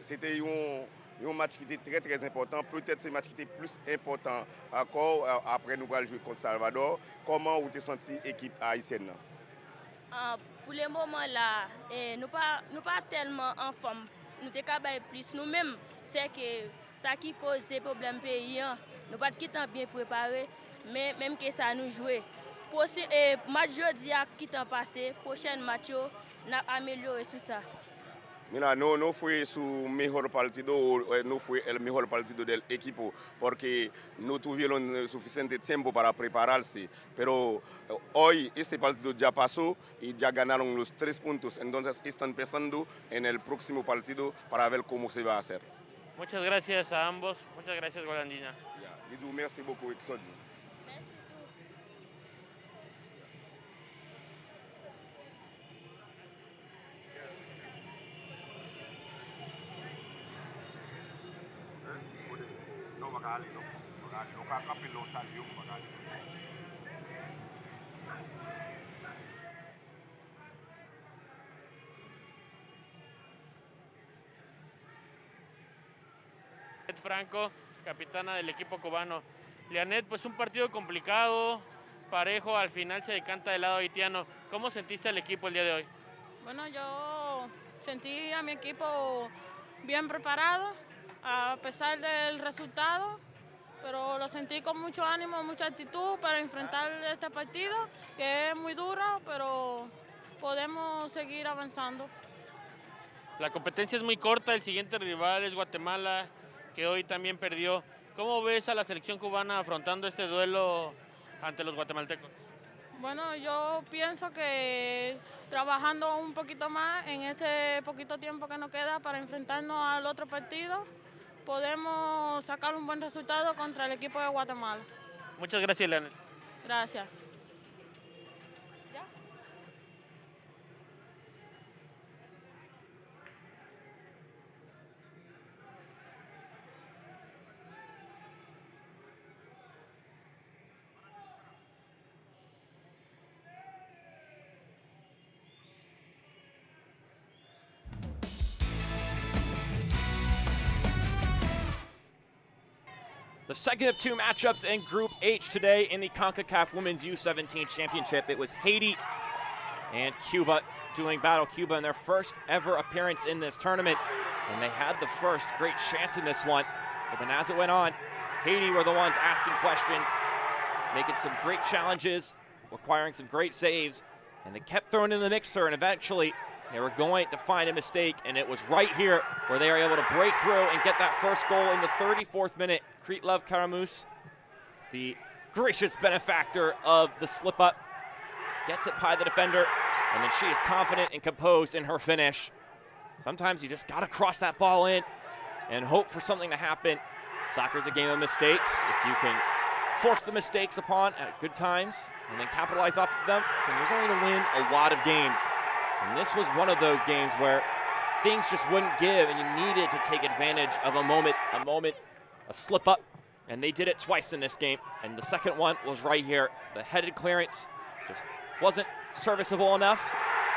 C'était un match qui était très important. Peut-être c'est un match qui était plus important encore après nous allons jouer contre Salvador. Comment vous te senti l'équipe haïtienne? Pour le moment là, nous pas tellement en forme. Nous sommes capables plus nous-mêmes. C'est que ça qui cause ces problèmes pays. Nous pas quitter bien préparés. Mais même que ça nous jouer. Match jeudi qui t'en passé, prochain match n'a amélioré sur ça. Mira, no fue su mejor partido, no fue el mejor partido del equipo, porque no tuvieron suficiente tiempo para prepararse. Pero hoy este partido ya pasó y ya ganaron los 3 puntos. Entonces están pensando en el próximo partido para ver cómo se va a hacer. Muchas gracias a ambos. Muchas gracias, Gualangina. Merci beaucoup, Exodi. Franco, capitana del equipo cubano. Lianet, pues un partido complicado, parejo, al final se decanta del lado haitiano. ¿Cómo sentiste al equipo el día de hoy? Bueno, yo sentí a mi equipo bien preparado, a pesar del resultado, pero lo sentí con mucho ánimo, mucha actitud para enfrentar este partido, que es muy duro, pero podemos seguir avanzando. La competencia es muy corta, el siguiente rival es Guatemala, que hoy también perdió. ¿Cómo ves a la selección cubana afrontando este duelo ante los guatemaltecos? Bueno, yo pienso que trabajando un poquito más en ese poquito tiempo que nos queda para enfrentarnos al otro partido, podemos sacar un buen resultado contra el equipo de Guatemala. Muchas gracias, Leonel. Gracias. The second of two matchups in Group H today in the Concacaf Women's U17 Championship. It was Haiti and Cuba doing battle. Cuba in their first ever appearance in this tournament. And they had the first great chance in this one. But then as it went on, Haiti were the ones asking questions, making some great challenges, requiring some great saves. And they kept throwing in the mixer, and eventually they were going to find a mistake, and it was right here where they were able to break through and get that first goal in the 34th minute. Kritlov Karamus, the gracious benefactor of the slip-up, gets it by the defender, and then she is confident and composed in her finish. Sometimes you just gotta cross that ball in and hope for something to happen. Soccer's a game of mistakes. If you can force the mistakes upon at good times and then capitalize off of them, then you're going to win a lot of games. And this was one of those games where things just wouldn't give, and you needed to take advantage of a moment, a slip up, and they did it twice in this game. And the second one was right here. The headed clearance just wasn't serviceable enough.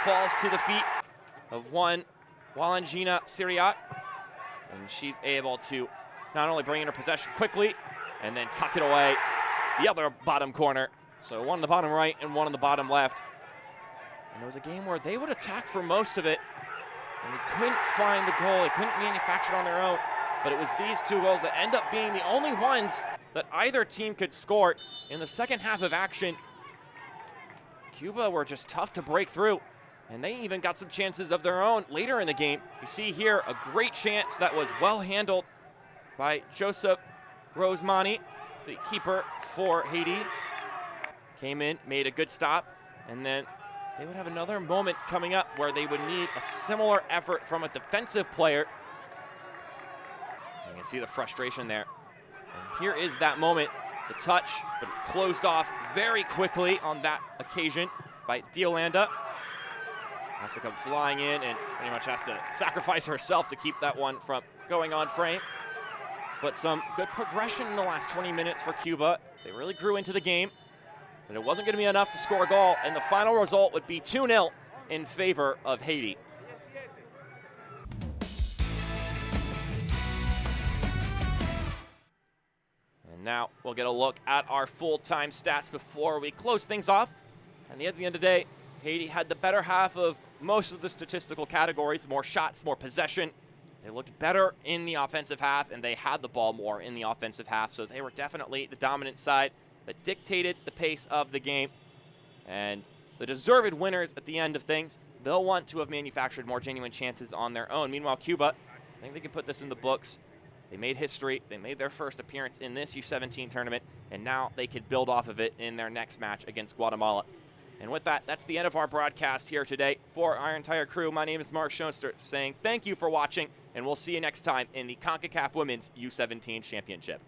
Falls to the feet of one Walangina Syriac, and she's able to not only bring in her possession quickly and then tuck it away the other bottom corner. So one in the bottom right and one in the bottom left. And it was a game where they would attack for most of it, and they couldn't find the goal. They couldn't manufacture it on their own. But it was these two goals that end up being the only ones that either team could score in the second half of action. Cuba were just tough to break through, and they even got some chances of their own later in the game. You see here a great chance that was well handled by Joseph Rosemani, the keeper for Haiti. Came in, made a good stop, and then they would have another moment coming up where they would need a similar effort from a defensive player. You can see the frustration there. And here is that moment, the touch, but it's closed off very quickly on that occasion by Diolanda. Has to come flying in and pretty much has to sacrifice herself to keep that one from going on frame. But some good progression in the last 20 minutes for Cuba. They really grew into the game, but it wasn't going to be enough to score a goal, and the final result would be 2-0 in favor of Haiti. And now we'll get a look at our full-time stats before we close things off. And at the end of the day, Haiti had the better half of most of the statistical categories, more shots, more possession. They looked better in the offensive half, and they had the ball more in the offensive half, so they were definitely the dominant side that dictated the pace of the game. And the deserved winners at the end of things, they'll want to have manufactured more genuine chances on their own. Meanwhile, Cuba, I think they can put this in the books. They made history. They made their first appearance in this U17 tournament, and now they could build off of it in their next match against Guatemala. And with that, that's the end of our broadcast here today. For our entire crew, my name is Mark Schoenster, saying thank you for watching, and we'll see you next time in the CONCACAF Women's U17 Championship.